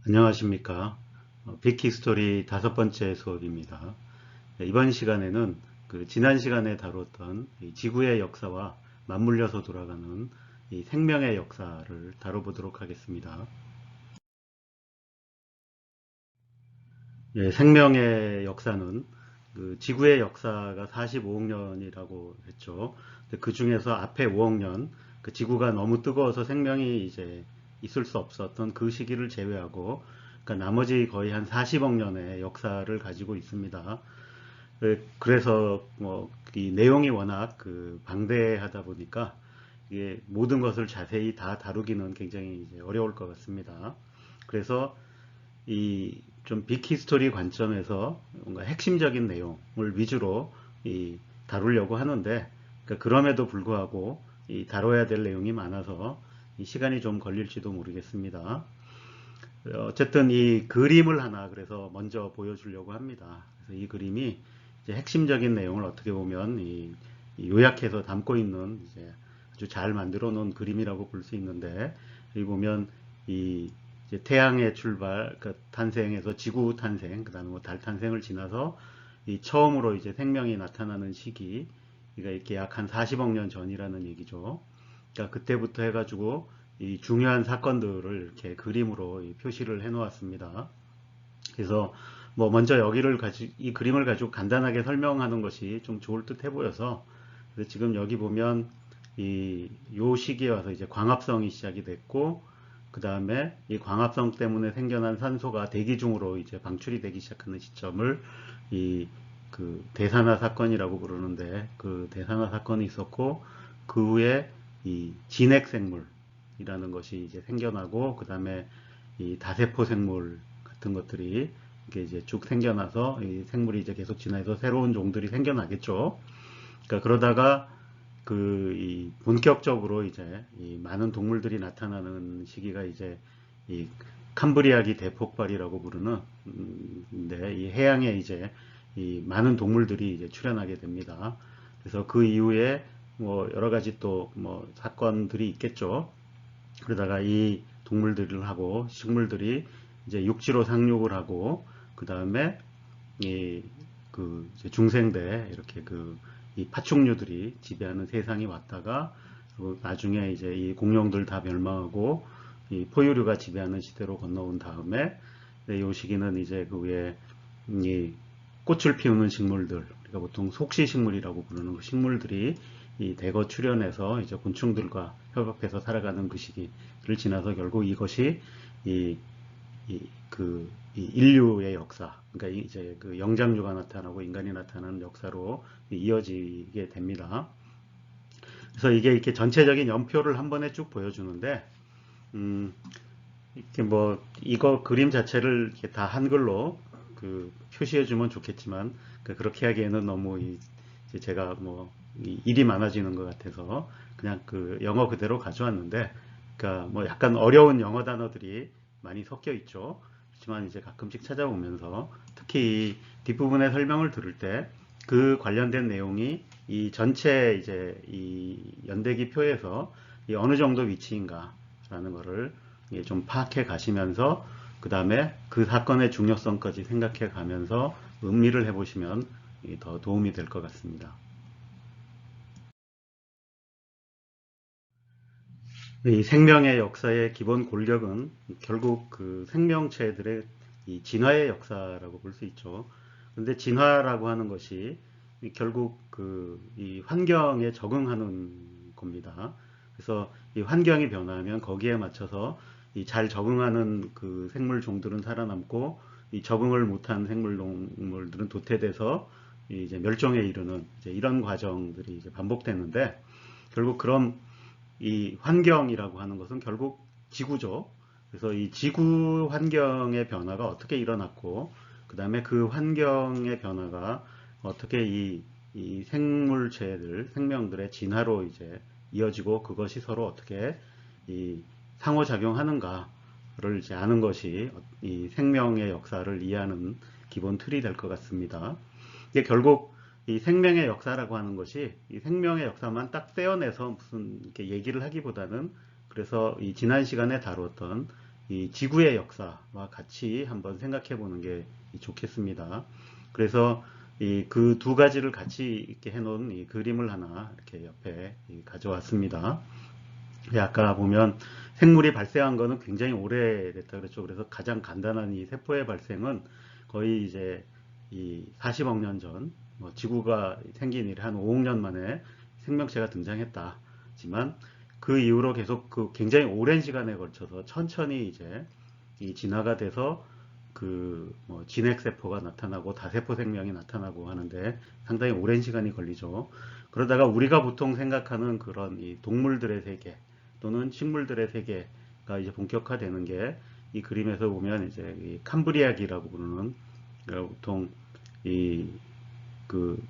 안녕하십니까. 빅히스토리 5번째 수업입니다. 이번 시간에는 지난 시간에 다뤘던 이 지구의 역사와 맞물려서 돌아가는 이 생명의 역사를 다뤄보도록 하겠습니다. 생명의 역사는 지구의 역사가 45억 년이라고 했죠. 그 중에서 앞에 5억 년, 지구가 너무 뜨거워서 생명이 이제 있을 수 없었던 그 시기를 제외하고, 그러니까 나머지 거의 한 40억 년의 역사를 가지고 있습니다. 그래서 이 내용이 워낙 방대하다 보니까 이게 모든 것을 자세히 다 다루기는 굉장히 이제 어려울 것 같습니다. 그래서 이 좀 빅히스토리 관점에서 뭔가 핵심적인 내용을 위주로 다루려고 하는데, 그러니까 그럼에도 불구하고 다뤄야 될 내용이 많아서 이 시간이 좀 걸릴지도 모르겠습니다. 어쨌든 이 그림을 하나 그래서 먼저 보여주려고 합니다. 그래서 이 그림이 이제 핵심적인 내용을 어떻게 보면 이 요약해서 담고 있는 이제 아주 잘 만들어 놓은 그림이라고 볼 수 있는데, 여기 보면 이 이제 태양의 출발, 탄생에서 지구 탄생, 그다음에 뭐 달 탄생을 지나서 이 처음으로 이제 생명이 나타나는 시기, 그러니까 이렇게 약 한 40억 년 전이라는 얘기죠. 그러니까 그때부터 해가지고 이 중요한 사건들을 이렇게 그림으로 표시를 해 놓았습니다. 그래서 뭐 먼저 이 그림을 가지고 간단하게 설명하는 것이 좀 좋을 듯 해 보여서, 그래서 지금 여기 보면 요 시기에 와서 이제 광합성이 시작이 됐고, 그 다음에 이 광합성 때문에 생겨난 산소가 대기 중으로 이제 방출이 되기 시작하는 시점을 이 대산화 사건이라고 부르는데, 그 대산화 사건이 있었고, 그 후에 이 진핵 생물이라는 것이 이제 생겨나고, 그 다음에 이 다세포 생물 같은 것들이 이게 이제 쭉 생겨나서 이 생물이 이제 계속 진화해서 새로운 종들이 생겨나겠죠. 그러니까 그러다가 이 본격적으로 이제 이 많은 동물들이 나타나는 시기가 이제 이 캄브리아기 대폭발이라고 부르는 인데, 이 해양에 이제 이 많은 동물들이 이제 출현하게 됩니다. 그래서 그 이후에 뭐 여러 가지 또 뭐 사건들이 있겠죠. 그러다가 이 동물들을 하고 식물들이 이제 육지로 상륙을 하고, 그 다음에 이 중생대 이렇게 이 파충류들이 지배하는 세상이 왔다가, 그리고 나중에 이제 이 공룡들 다 멸망하고 이 포유류가 지배하는 시대로 건너온 다음에, 이 시기는 이제 그 위에 이 꽃을 피우는 식물들, 그러니까 보통 속시식물이라고 부르는 그 식물들이 이 대거 출현해서 이제 곤충들과 협업해서 살아가는 그 시기를 지나서 결국 이것이 이, 이, 이 인류의 역사, 그러니까 이제 영장류가 나타나고 인간이 나타나는 역사로 이어지게 됩니다. 그래서 이게 이렇게 전체적인 연표를 한 번에 쭉 보여주는데, 이렇게 뭐 이거 그림 자체를 이렇게 다 한글로 표시해주면 좋겠지만, 그렇게 하기에는 너무 제가 뭐 일이 많아지는 것 같아서 그냥 영어 그대로 가져왔는데, 그러니까 뭐 약간 어려운 영어 단어들이 많이 섞여 있죠. 그렇지만 이제 가끔씩 찾아보면서 특히 이 뒷부분의 설명을 들을 때 그 관련된 내용이 이 전체 이제 이 연대기 표에서 이 어느 정도 위치인가라는 거를 좀 파악해 가시면서, 그 다음에 그 사건의 중요성까지 생각해 가면서 음미를 해보시면 더 도움이 될 것 같습니다. 이 생명의 역사의 기본 골격은 결국 생명체들의 이 진화의 역사라고 볼 수 있죠. 그런데 진화라고 하는 것이 결국 이 환경에 적응하는 겁니다. 그래서 이 환경이 변화하면 거기에 맞춰서 이 잘 적응하는 생물 종들은 살아남고, 이 적응을 못한 생물 동물들은 도태돼서 이제 멸종에 이르는 이제 이런 과정들이 이제 반복되는데, 결국 그럼 이 환경이라고 하는 것은 결국 지구죠. 그래서 이 지구 환경의 변화가 어떻게 일어났고, 그 다음에 그 환경의 변화가 어떻게 이 생물체들, 생명들의 진화로 이제 이어지고, 그것이 서로 어떻게 이 상호작용하는가를 이제 아는 것이 이 생명의 역사를 이해하는 기본 틀이 될 것 같습니다. 이게 결국 이 생명의 역사라고 하는 것이 이 생명의 역사만 딱 떼어내서 무슨 이렇게 얘기를 하기보다는, 그래서 이 지난 시간에 다루었던 이 지구의 역사와 같이 한번 생각해 보는 게 좋겠습니다. 그래서 이 그 두 가지를 같이 이렇게 해놓은 이 그림을 하나 이렇게 옆에 가져왔습니다. 아까 보면 생물이 발생한 거는 굉장히 오래됐다 그랬죠. 그래서 가장 간단한 이 세포의 발생은 거의 이제 이 40억 년 전, 지구가 생긴 이래 한 5억 년 만에 생명체가 등장했다지만 그 이후로 계속 그 굉장히 오랜 시간에 걸쳐서 천천히 이제 이 진화가 돼서 그 진핵세포가 나타나고 다세포 생명이 나타나고 하는데 상당히 오랜 시간이 걸리죠. 그러다가 우리가 보통 생각하는 그런 이 동물들의 세계 또는 식물들의 세계가 이제 본격화되는 게 이 그림에서 보면 이제 이 캄브리아기라고 부르는 보통 이 그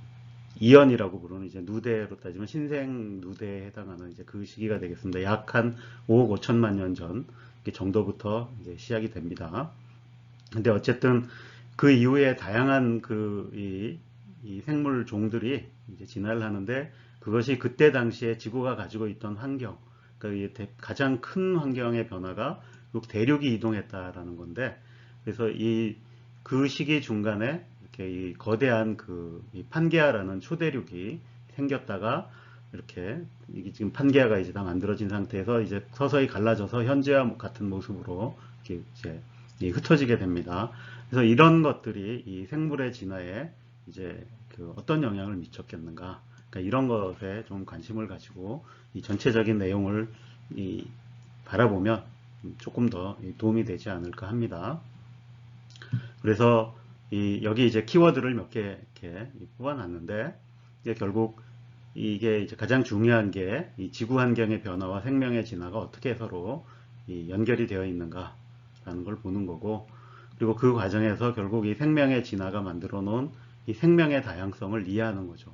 이연이라고 부르는 이제 누대로 따지면 신생 누대에 해당하는 이제 그 시기가 되겠습니다. 약 한 5억 5천만 년 전 정도부터 이제 시작이 됩니다. 근데 어쨌든 그 이후에 다양한 이 생물 종들이 이제 진화를 하는데 그것이 그때 당시에 지구가 가지고 있던 환경, 그러니까 가장 큰 환경의 변화가 대륙이 이동했다라는 건데, 그래서 그 시기 중간에 이렇게 이 거대한 이 판게아라는 초대륙이 생겼다가 이렇게 이게 지금 판게아가 이제 다 만들어진 상태에서 이제 서서히 갈라져서 현재와 같은 모습으로 이렇게 이제 흩어지게 됩니다. 그래서 이런 것들이 이 생물의 진화에 이제 그 어떤 영향을 미쳤겠는가. 그러니까 이런 것에 좀 관심을 가지고 이 전체적인 내용을 바라보면 조금 더 도움이 되지 않을까 합니다. 그래서 여기 이제 키워드를 몇 개 이렇게 뽑아놨는데 이게 결국 이게 이제 가장 중요한 게 이 지구 환경의 변화와 생명의 진화가 어떻게 서로 연결이 되어 있는가라는 걸 보는 거고, 그리고 그 과정에서 결국 이 생명의 진화가 만들어 놓은 이 생명의 다양성을 이해하는 거죠.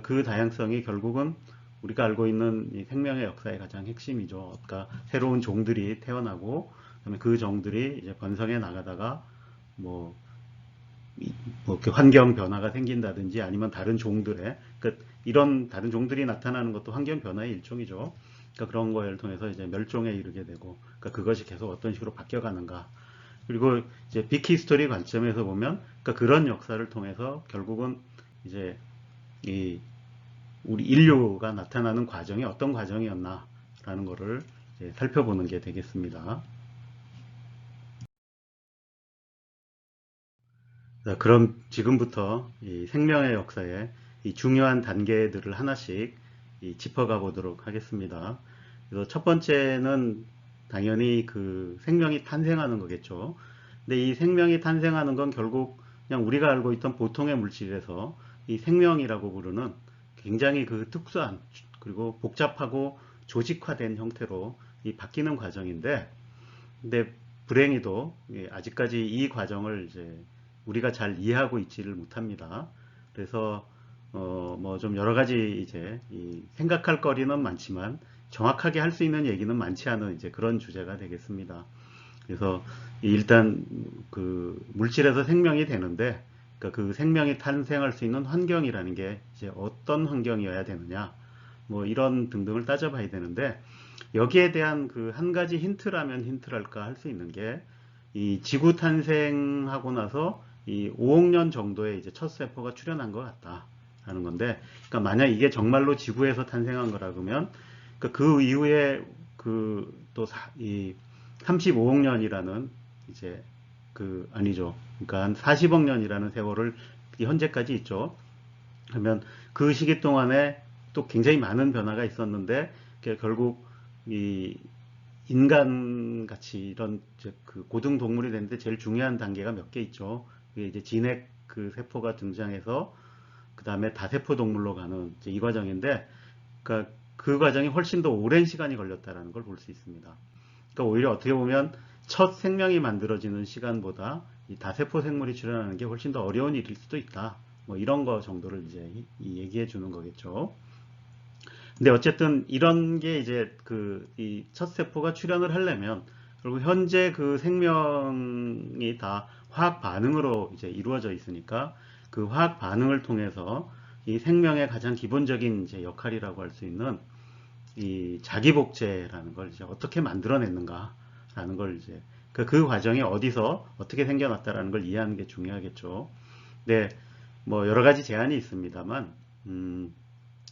그 다양성이 결국은 우리가 알고 있는 이 생명의 역사의 가장 핵심이죠. 그러니까 새로운 종들이 태어나고, 그다음에 그 종들이 이제 번성해 나가다가 뭐 이렇게 환경 변화가 생긴다든지 아니면 다른 종들의, 그러니까 이런 다른 종들이 나타나는 것도 환경 변화의 일종이죠. 그러니까 그런 거를 통해서 이제 멸종에 이르게 되고, 그러니까 그것이 계속 어떤 식으로 바뀌어가는가. 그리고 이제 빅히스토리 관점에서 보면, 그러니까 그런 역사를 통해서 결국은 이제 우리 인류가 나타나는 과정이 어떤 과정이었나라는 것을 살펴보는 게 되겠습니다. 자, 그럼 지금부터 이 생명의 역사의 이 중요한 단계들을 하나씩 짚어가 보도록 하겠습니다. 그래서 첫 번째는 당연히 그 생명이 탄생하는 거겠죠. 근데 이 생명이 탄생하는 건 결국 그냥 우리가 알고 있던 보통의 물질에서 이 생명이라고 부르는 굉장히 그 특수한 그리고 복잡하고 조직화된 형태로 바뀌는 과정인데, 근데 불행히도 아직까지 이 과정을 이제 우리가 잘 이해하고 있지를 못합니다. 그래서 뭐 좀 여러 가지 이제 생각할 거리는 많지만 정확하게 할 수 있는 얘기는 많지 않은 이제 그런 주제가 되겠습니다. 그래서 일단 그 물질에서 생명이 되는데, 그러니까 그 생명이 탄생할 수 있는 환경이라는 게 이제 어떤 환경이어야 되느냐, 뭐 이런 등등을 따져봐야 되는데, 여기에 대한 그 한 가지 힌트라면 힌트랄까 할 수 있는 게 이 지구 탄생하고 나서 이 5억 년 정도에 이제 첫 세포가 출현한 것 같다라는 건데, 그러니까 만약 이게 정말로 지구에서 탄생한 거라 그러면 그 이후에 그 또 이 35억 년이라는 이제 아니죠. 그러니까 한 40억 년이라는 세월을 현재까지 있죠. 그러면 그 시기 동안에 또 굉장히 많은 변화가 있었는데 결국 이 인간 같이 이런 그 고등 동물이 되는데 제일 중요한 단계가 몇 개 있죠. 그게 이제 진핵 그 세포가 등장해서 그 다음에 다세포 동물로 가는 이 과정인데, 그러니까 그 과정이 훨씬 더 오랜 시간이 걸렸다라는 걸 볼 수 있습니다. 그러니까 오히려 어떻게 보면 첫 생명이 만들어지는 시간보다 이 다세포 생물이 출현하는 게 훨씬 더 어려운 일일 수도 있다. 뭐 이런 거 정도를 이제 얘기해 주는 거겠죠. 근데 어쨌든 이런 게 이제 이 첫 세포가 출현을 하려면 그리고 현재 그 생명이 다 화학 반응으로 이제 이루어져 있으니까 그 화학 반응을 통해서 이 생명의 가장 기본적인 이제 역할이라고 할 수 있는 이 자기복제라는 걸 이제 어떻게 만들어냈는가 있다라는 걸 이제 그 과정이 어디서 어떻게 생겨났다라는 걸 이해하는 게 중요하겠죠. 네, 뭐 여러 가지 제한이 있습니다만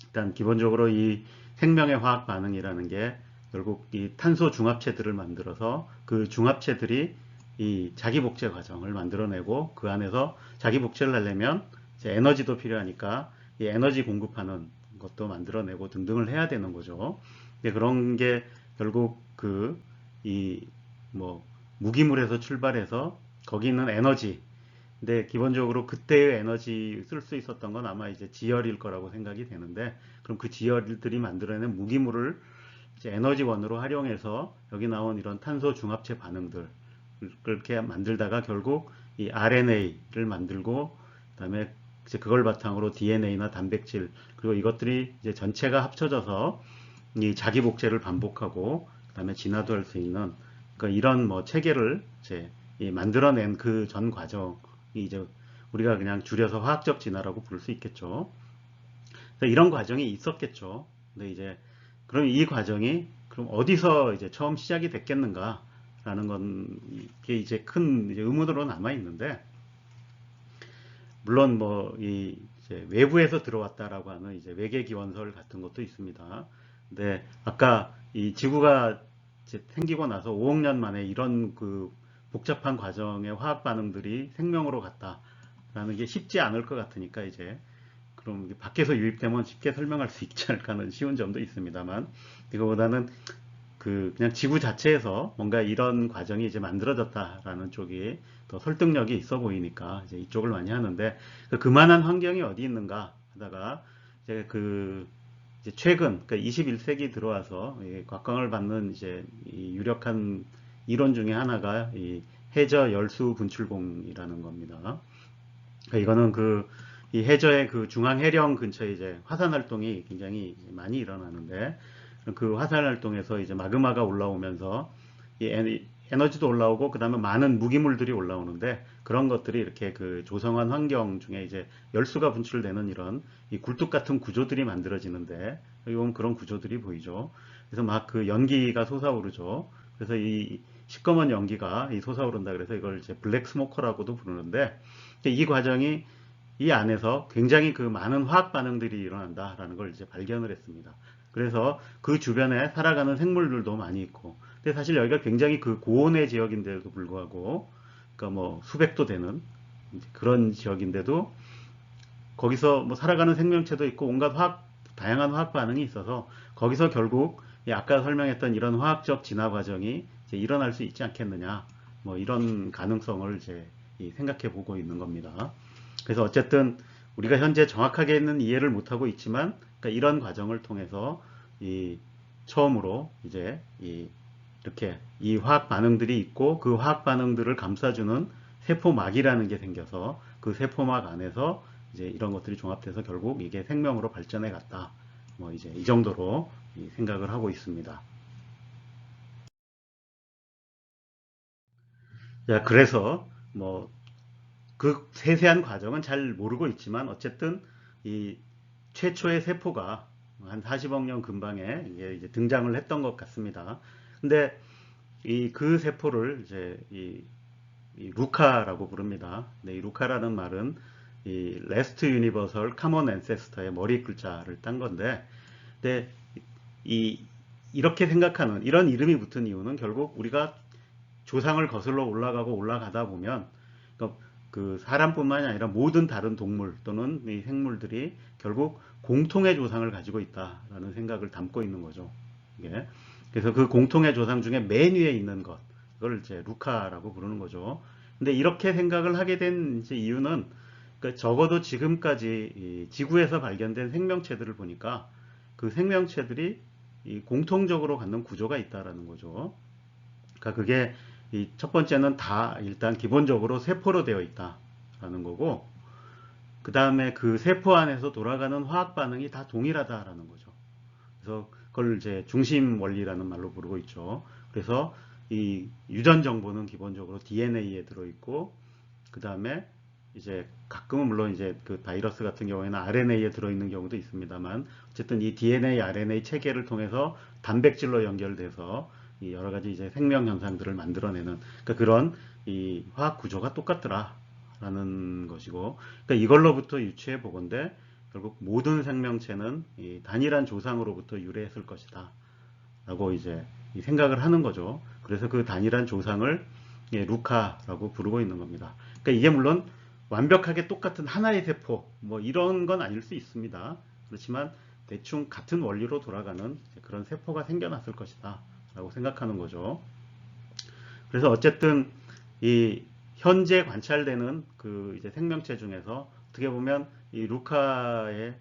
일단 기본적으로 이 생명의 화학 반응이라는 게 결국 이 탄소 중합체들을 만들어서 그 중합체들이 이 자기 복제 과정을 만들어내고 그 안에서 자기 복제를 하려면 이제 에너지도 필요하니까 이 에너지 공급하는 것도 만들어내고 등등을 해야 되는 거죠. 근데 그런 게 결국 그 이 뭐 무기물에서 출발해서 거기 있는 에너지, 근데 기본적으로 그때의 에너지 쓸 수 있었던 건 아마 이제 지열일 거라고 생각이 되는데, 그럼 그 지열들이 만들어낸 무기물을 이제 에너지원으로 활용해서 여기 나온 이런 탄소 중합체 반응들 그렇게 만들다가 결국 이 RNA를 만들고, 그다음에 이제 그걸 바탕으로 DNA나 단백질, 그리고 이것들이 이제 전체가 합쳐져서 이 자기 복제를 반복하고 그다음에 진화도 할 수 있는, 그러니까 이런 뭐 체계를 이제 만들어낸 그 전 과정이 이제 우리가 그냥 줄여서 화학적 진화라고 부를 수 있겠죠. 그래서 이런 과정이 있었겠죠. 근데 이제 그럼 이 과정이 그럼 어디서 이제 처음 시작이 됐겠는가라는 건 이게 이제 큰 이제 의문으로 남아 있는데, 물론 뭐 이 외부에서 들어왔다라고 하는 이제 외계 기원설 같은 것도 있습니다. 근데 아까 이 지구가 이제 생기고 나서 5억 년 만에 이런 그 복잡한 과정의 화학 반응들이 생명으로 갔다라는 게 쉽지 않을 것 같으니까 이제 그럼 밖에서 유입되면 쉽게 설명할 수 있지 않을까 하는 쉬운 점도 있습니다만, 이거보다는 그 그냥 지구 자체에서 뭔가 이런 과정이 이제 만들어졌다라는 쪽이 더 설득력이 있어 보이니까 이제 이쪽을 많이 하는데, 그만한 환경이 어디 있는가 하다가 이제 그 이제 최근 그러니까 21세기 들어와서 곽광을 받는 이제 이 유력한 이론 중에 하나가 이 해저 열수 분출공이라는 겁니다. 그러니까 이거는 이 해저의 그 중앙 해령 근처에 이제 화산 활동이 굉장히 많이 일어나는데, 그 화산 활동에서 이제 마그마가 올라오면서 이 에너지도 올라오고 그다음에 많은 무기물들이 올라오는데, 그런 것들이 이렇게 그 조성한 환경 중에 이제 열수가 분출되는 이런 이 굴뚝 같은 구조들이 만들어지는데, 여기 보면 그런 구조들이 보이죠. 그래서 막 그 연기가 솟아오르죠. 그래서 이 시꺼먼 연기가 솟아오른다 그래서 이걸 이제 블랙 스모커라고도 부르는데, 이 과정이 이 안에서 굉장히 그 많은 화학 반응들이 일어난다라는 걸 이제 발견을 했습니다. 그래서 그 주변에 살아가는 생물들도 많이 있고, 근데 사실 여기가 굉장히 그 고온의 지역인데도 불구하고, 그러니까 뭐 수백도 되는 그런 지역인데도 거기서 뭐 살아가는 생명체도 있고 온갖 다양한 화학 반응이 있어서 거기서 결국 아까 설명했던 이런 화학적 진화 과정이 이제 일어날 수 있지 않겠느냐, 뭐 이런 가능성을 이제 생각해 보고 있는 겁니다. 그래서 어쨌든 우리가 현재 정확하게는 이해를 못하고 있지만, 그러니까 이런 과정을 통해서 처음으로 이제 이렇게 이 화학 반응들이 있고 그 화학 반응들을 감싸주는 세포막이라는 게 생겨서 그 세포막 안에서 이제 이런 것들이 종합돼서 결국 이게 생명으로 발전해 갔다. 뭐 이제 이 정도로 생각을 하고 있습니다. 자, 그래서 뭐 그 세세한 과정은 잘 모르고 있지만 어쨌든 이 최초의 세포가 한 40억 년 근방에 이제 등장을 했던 것 같습니다. 근데 그 세포를 이제 이 루카라고 부릅니다. 네, 이 루카라는 말은 이 레스트 유니버설 카몬 앤세스터의 머리 글자를 딴 건데, 근데 이렇게 생각하는 이런 이름이 붙은 이유는 결국 우리가 조상을 거슬러 올라가고 올라가다 보면, 그러니까 그 사람뿐만이 아니라 모든 다른 동물 또는 이 생물들이 결국 공통의 조상을 가지고 있다라는 생각을 담고 있는 거죠. 이게. 그래서 그 공통의 조상 중에 맨 위에 있는 것, 그걸 이제 루카라고 부르는 거죠. 근데 이렇게 생각을 하게 된 이제 이유는, 그러니까 적어도 지금까지 지구에서 발견된 생명체들을 보니까 그 생명체들이 공통적으로 갖는 구조가 있다라는 거죠. 그러니까 그게 첫 번째는 다 일단 기본적으로 세포로 되어 있다라는 거고, 그 다음에 그 세포 안에서 돌아가는 화학 반응이 다 동일하다라는 거죠. 그래서 그걸 이제 중심 원리라는 말로 부르고 있죠. 그래서 이 유전 정보는 기본적으로 DNA에 들어있고, 그 다음에 이제 가끔은 물론 이제 그 바이러스 같은 경우에는 RNA에 들어있는 경우도 있습니다만, 어쨌든 이 DNA, RNA 체계를 통해서 단백질로 연결돼서 이 여러 가지 이제 생명 현상들을 만들어내는 그러니까 그런 이 화학 구조가 똑같더라라는 것이고, 그러니까 이걸로부터 유추해 보건대 결국 모든 생명체는 이 단일한 조상으로부터 유래했을 것이다. 라고 이제 생각을 하는 거죠. 그래서 그 단일한 조상을 루카라고 부르고 있는 겁니다. 그러니까 이게 물론 완벽하게 똑같은 하나의 세포 뭐 이런 건 아닐 수 있습니다. 그렇지만 대충 같은 원리로 돌아가는 그런 세포가 생겨났을 것이다 라고 생각하는 거죠. 그래서 어쨌든 이 현재 관찰되는 그 이제 생명체 중에서 어떻게 보면 이 루카에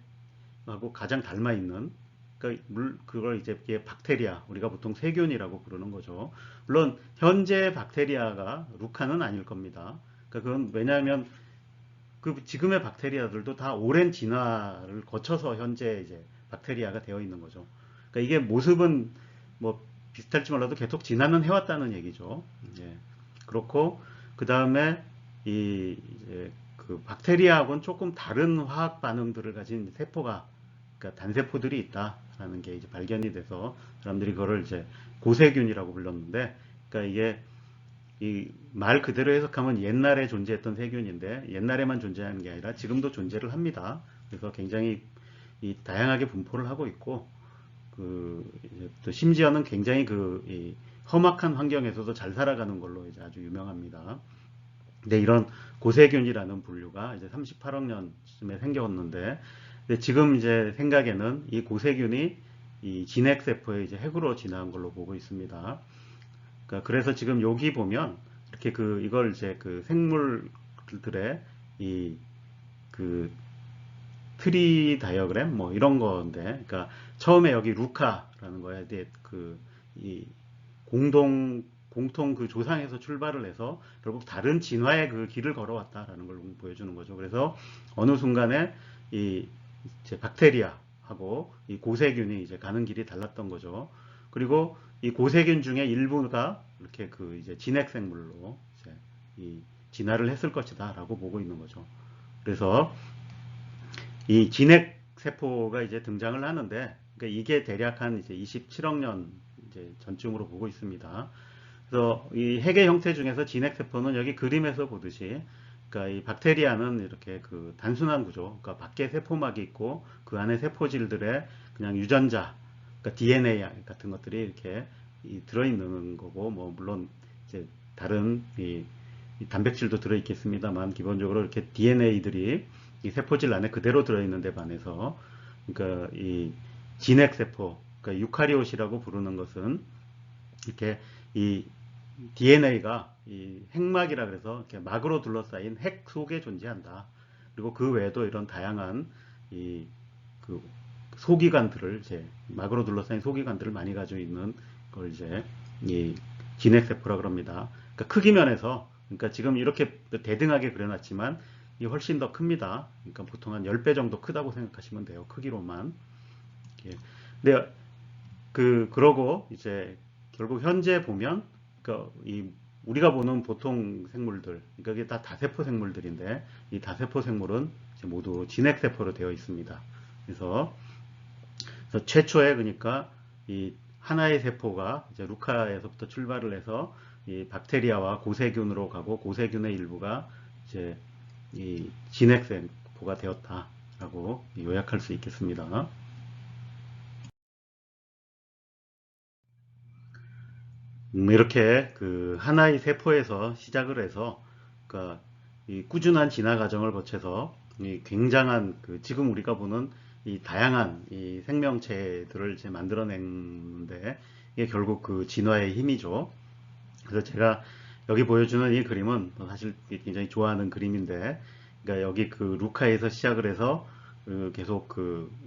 하고 가장 닮아 있는 그러니까 그걸 이제 박테리아 우리가 보통 세균이라고 부르는 거죠. 물론 현재 박테리아가 루카는 아닐 겁니다. 그러니까 그건 왜냐하면 그 지금의 박테리아들도 다 오랜 진화를 거쳐서 현재 이제 박테리아가 되어 있는 거죠. 그러니까 이게 모습은 뭐 비슷할지 몰라도 계속 진화는 해왔다는 얘기죠. 예. 그렇고 그 다음에 이 이제 그 박테리아하고는 조금 다른 화학 반응들을 가진 세포가 그러니까 단세포들이 있다라는 게 이제 발견이 돼서 사람들이 그거를 이제 고세균이라고 불렀는데, 그러니까 이게 이 말 그대로 해석하면 옛날에 존재했던 세균인데 옛날에만 존재하는 게 아니라 지금도 존재를 합니다. 그래서 굉장히 이 다양하게 분포를 하고 있고 그 또 심지어는 굉장히 이 험악한 환경에서도 잘 살아가는 걸로 이제 아주 유명합니다. 근데 이런 고세균이라는 분류가 이제 38억 년쯤에 생겼는데, 근데 지금 이제 생각에는 이 고세균이 이 진핵세포의 이제 핵으로 진화한 걸로 보고 있습니다. 그러니까 그래서 지금 여기 보면 이렇게 이걸 이제 그 생물들의 이 그 트리 다이어그램 뭐 이런 건데, 그러니까 처음에 여기 루카라는 거에 대해 이 공통 그 조상에서 출발을 해서 결국 다른 진화의 그 길을 걸어왔다라는 걸 보여주는 거죠. 그래서 어느 순간에 이 이제 박테리아하고 이 고세균이 이제 가는 길이 달랐던 거죠. 그리고 이 고세균 중에 일부가 이렇게 이제 진핵생물로 이제 이 진화를 했을 것이다라고 보고 있는 거죠. 그래서 이 진핵 세포가 이제 등장을 하는데, 그러니까 이게 대략 한 이제 27억 년 이제 전쯤으로 보고 있습니다. 그래서 이 핵의 형태 중에서 진핵 세포는 여기 그림에서 보듯이, 그러니까 이 박테리아는 이렇게 그 단순한 구조, 그러니까 밖에 세포막이 있고 그 안에 세포질들의 그냥 유전자, 그러니까 DNA 같은 것들이 이렇게 들어있는 거고, 뭐 물론 이제 다른 이 단백질도 들어있겠습니다만 기본적으로 이렇게 DNA들이 이 세포질 안에 그대로 들어있는 데 반해서, 그러니까 이 진핵세포, 그러니까 유카리ot이라고 부르는 것은 이렇게 이 DNA가 이 핵막이라 그래서 이렇게 막으로 둘러싸인 핵 속에 존재한다. 그리고 그 외에도 이런 다양한 그 소기관들을 이제 막으로 둘러싸인 소기관들을 많이 가지고 있는 걸 이제 이 진핵세포라 그럽니다. 그러니까 크기 면에서 그러니까 지금 이렇게 대등하게 그려놨지만 이 훨씬 더 큽니다. 그러니까 보통 한 10배 정도 크다고 생각하시면 돼요. 크기로만. 예. 근데 그러고 이제 결국 현재 보면 그러니까 우리가 보는 보통 생물들, 그러니까 이게 다 다세포 생물들인데 이 다세포 생물은 모두 진핵세포로 되어 있습니다. 그래서 최초에 그러니까 이 하나의 세포가 이제 루카에서부터 출발을 해서 이 박테리아와 고세균으로 가고 고세균의 일부가 이제 이 진핵세포가 되었다라고 요약할 수 있겠습니다. 이렇게 그 하나의 세포에서 시작을 해서 그러니까 이 꾸준한 진화 과정을 거쳐서 이 굉장한 지금 우리가 보는 이 다양한 이 생명체들을 이제 만들어내는데 이게 결국 그 진화의 힘이죠. 그래서 제가 여기 보여주는 이 그림은 사실 굉장히 좋아하는 그림인데, 그러니까 여기 루카에서 시작을 해서 계속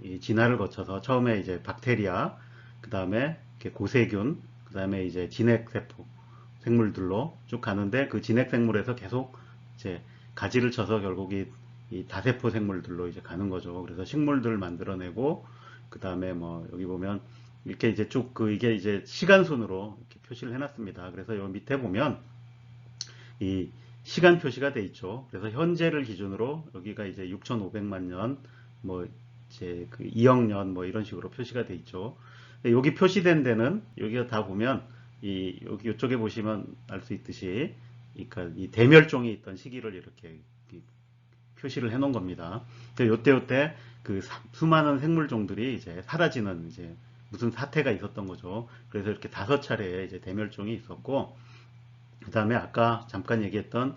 이 진화를 거쳐서 처음에 이제 박테리아, 그 다음에 고세균, 그 다음에 이제 진핵세포 생물들로 쭉 가는데 그 진핵생물에서 계속 이제 가지를 쳐서 결국 이 다세포 생물들로 이제 가는 거죠. 그래서 식물들을 만들어내고 그 다음에 뭐 여기 보면 이렇게 이제 쭉 이게 이제 시간순으로 이렇게 표시를 해놨습니다. 그래서 여기 밑에 보면 이 시간 표시가 돼 있죠. 그래서 현재를 기준으로 여기가 이제 6,500만 년, 뭐 이제 2억 년 뭐 이런 식으로 표시가 돼 있죠. 여기 표시된 데는 여기가 다 보면 여기 이쪽에 보시면 알 수 있듯이, 그러니까 이 대멸종이 있던 시기를 이렇게 표시를 해 놓은 겁니다. 요때 그 수많은 생물종들이 이제 사라지는 이제 무슨 사태가 있었던 거죠. 그래서 이렇게 5차례 이제 대멸종이 있었고, 그 다음에 아까 잠깐 얘기했던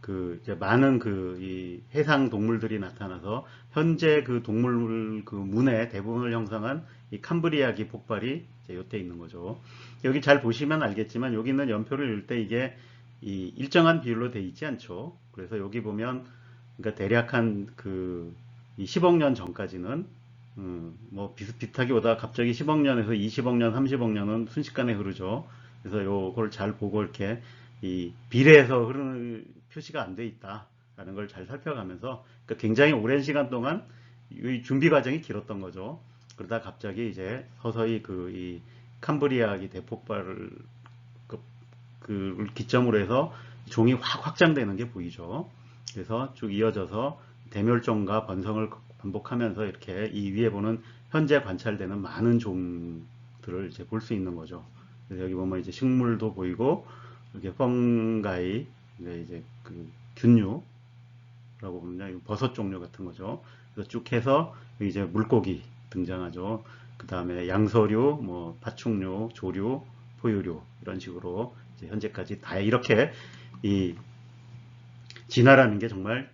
그 이제 많은 이 해상 동물들이 나타나서 현재 그 동물 그 문의 대부분을 형성한 이 캄브리아기 폭발이 이제 요때 있는 거죠. 여기 잘 보시면 알겠지만 여기 있는 연표를 읽을 때 이게 이 일정한 비율로 돼 있지 않죠. 그래서 여기 보면 그러니까 대략 한 이 10억 년 전까지는 뭐 비슷비슷하게 오다가 갑자기 10억 년에서 20억 년, 30억 년은 순식간에 흐르죠. 그래서 요걸 잘 보고 이렇게 이 비례해서 흐르는 표시가 안 돼 있다라는 걸 잘 살펴가면서, 그러니까 굉장히 오랜 시간 동안 이 준비 과정이 길었던 거죠. 그러다 갑자기 이제 서서히 이 캄브리아기 대폭발을 그 기점으로 해서 종이 확 확장되는 게 보이죠. 그래서 쭉 이어져서 대멸종과 번성을 반복하면서 이렇게 이 위에 보는 현재 관찰되는 많은 종들을 이제 볼 수 있는 거죠. 그래서 여기 보면 이제 식물도 보이고, 이렇게 펑가이, 이제 그 균류라고 보면 버섯 종류 같은 거죠. 그래서 쭉 해서 이제 물고기 등장하죠. 그 다음에 양서류, 뭐 파충류, 조류, 포유류 이런 식으로 이제 현재까지 다 이렇게 이 진화라는 게 정말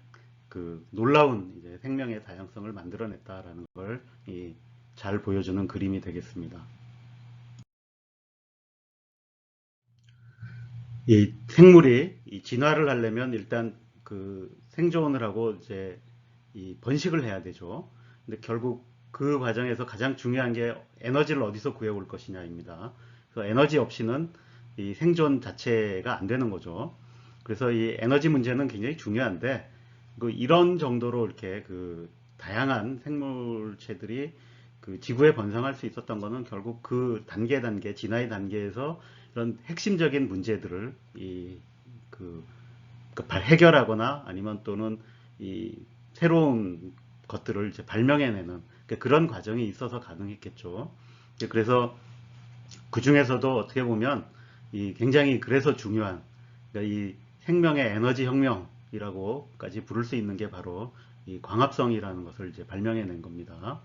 그 놀라운 이제 생명의 다양성을 만들어냈다라는 걸 잘 보여주는 그림이 되겠습니다. 이 생물이 이 진화를 하려면 일단 그 생존을 하고 이제 이 번식을 해야 되죠. 근데 결국 그 과정에서 가장 중요한 게 에너지를 어디서 구해올 것이냐입니다. 그래서 에너지 없이는 이 생존 자체가 안 되는 거죠. 그래서 이 에너지 문제는 굉장히 중요한데, 이런 정도로 이렇게 그 다양한 생물체들이 그 지구에 번성할 수 있었던 거는 결국 그 단계 진화의 단계에서 이런 핵심적인 문제들을 해결하거나 아니면 또는 이 새로운 것들을 이제 발명해내는 그런 과정이 있어서 가능했겠죠. 그래서 그 중에서도 어떻게 보면 굉장히 그래서 중요한, 그러니까 이 생명의 에너지 혁명이라고까지 부를 수 있는 게 바로 이 광합성이라는 것을 이제 발명해낸 겁니다.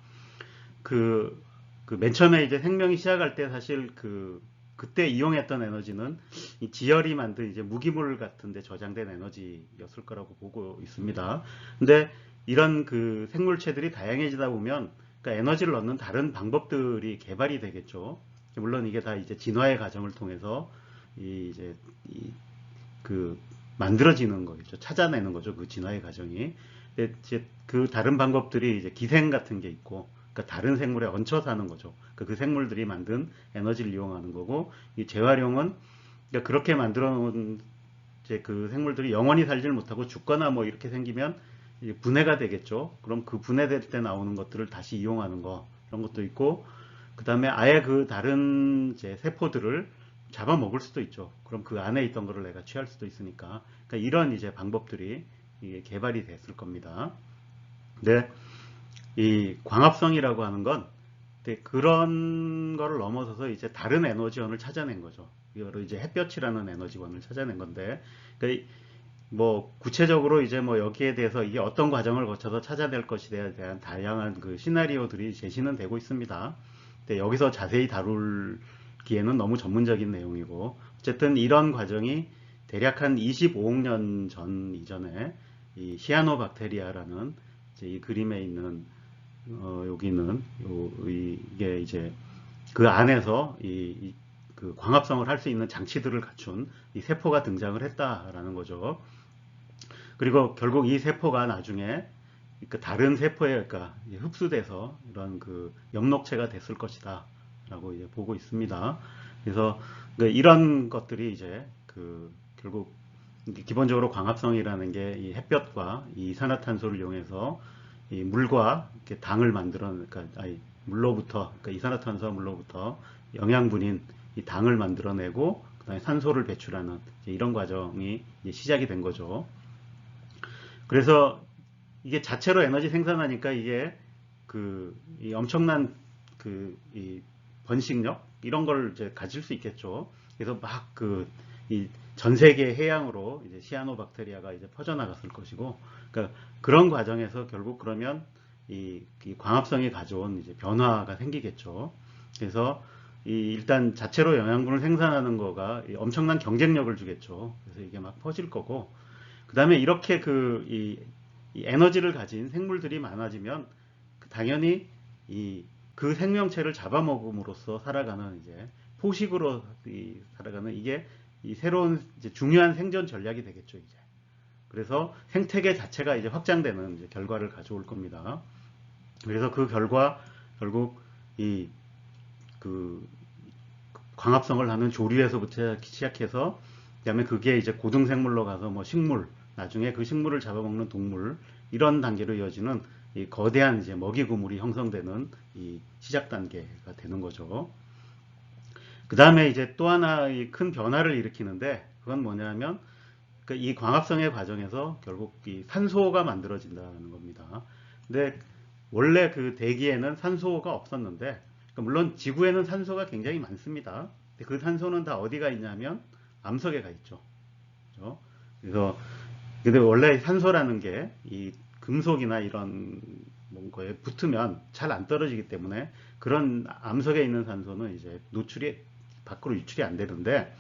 맨 처음에 이제 생명이 시작할 때 사실 그때 이용했던 에너지는 이 지열이 만든 이제 무기물 같은데 저장된 에너지였을 거라고 보고 있습니다. 근데 이런 그 생물체들이 다양해지다 보면 그러니까 에너지를 얻는 다른 방법들이 개발이 되겠죠. 물론 이게 다 이제 진화의 과정을 통해서 이제 만들어지는 거겠죠. 찾아내는 거죠. 그 진화의 과정이. 근데 이제 그 다른 방법들이 이제 기생 같은 게 있고, 그러니까 다른 생물에 얹혀 사는 거죠. 그 생물들이 만든 에너지를 이용하는 거고, 이 재활용은 그러니까 그렇게 만들어 놓은 이제 그 생물들이 영원히 살질 못하고 죽거나 뭐 이렇게 생기면 분해가 되겠죠. 그럼 그 분해될 때 나오는 것들을 다시 이용하는 거, 이런 것도 있고, 그 다음에 아예 그 다른 이제 세포들을 잡아먹을 수도 있죠. 그럼 그 안에 있던 거를 내가 취할 수도 있으니까. 그러니까 이런 이제 방법들이 개발이 됐을 겁니다. 근데 이 광합성이라고 하는 건 그런 거를 넘어서서 이제 다른 에너지원을 찾아낸 거죠. 이거를 이제 햇볕이라는 에너지원을 찾아낸 건데, 그러니까 뭐 구체적으로 이제 뭐 여기에 대해서 이게 어떤 과정을 거쳐서 찾아낼 것에 대한 다양한 그 시나리오들이 제시는 되고 있습니다. 근데 여기서 자세히 다룰기에는 너무 전문적인 내용이고, 어쨌든 이런 과정이 대략 한 25억 년 전 이전에 이 시아노박테리아라는 이제 이 그림에 있는 여기는 이게 이제 그 안에서 그 광합성을 할 수 있는 장치들을 갖춘 이 세포가 등장을 했다라는 거죠. 그리고 결국 이 세포가 나중에 그 다른 세포에 그러니까 흡수돼서 이런 그 엽록체가 됐을 것이다 라고 이제 보고 있습니다. 그래서 이런 것들이 이제 결국 기본적으로 광합성이라는 게 이 햇볕과 이 이산화탄소를 이용해서 이 물과 이렇게 당을 만들어, 그러니까 물로부터, 그러니까 이산화탄소와 물로부터 영양분인 이 당을 만들어내고 그다음에 산소를 배출하는 이런 과정이 이제 시작이 된 거죠. 그래서 이게 자체로 에너지 생산하니까 이게 이 엄청난 이 번식력 이런 걸 이제 가질 수 있겠죠. 그래서 막 이 전 세계 해양으로 이제 시아노박테리아가 이제 퍼져나갔을 것이고, 그러니까 그런 과정에서 결국 그러면 이 광합성이 가져온 이제 변화가 생기겠죠. 그래서 일단 자체로 영양분을 생산하는 거가 엄청난 경쟁력을 주겠죠. 그래서 이게 막 퍼질 거고, 그 다음에 이렇게 이 에너지를 가진 생물들이 많아지면 당연히 그 생명체를 잡아먹음으로써 살아가는 이제 포식으로 살아가는 이게 이 새로운 이제 중요한 생존 전략이 되겠죠, 이제. 그래서 생태계 자체가 이제 확장되는 이제 결과를 가져올 겁니다. 그래서 그 결과 결국 그 광합성을 하는 조류에서부터 시작해서 그다음에 그게 이제 고등생물로 가서 뭐 식물, 나중에 그 식물을 잡아먹는 동물, 이런 단계로 이어지는 이 거대한 이제 먹이 구물이 형성되는 이 시작 단계가 되는 거죠. 그 다음에 이제 또 하나의 큰 변화를 일으키는데, 그건 뭐냐면 이 광합성의 과정에서 결국 이 산소가 만들어진다는 겁니다. 근데 원래 그 대기에는 산소가 없었는데, 물론 지구에는 산소가 굉장히 많습니다. 근데 그 산소는 다 어디가 있냐면 암석에 가 있죠. 그렇죠? 그래서 근데 원래 산소라는 게 이 금속이나 이런 거에 붙으면 잘 안 떨어지기 때문에 그런 암석에 있는 산소는 이제 밖으로 유출이 안 되는데,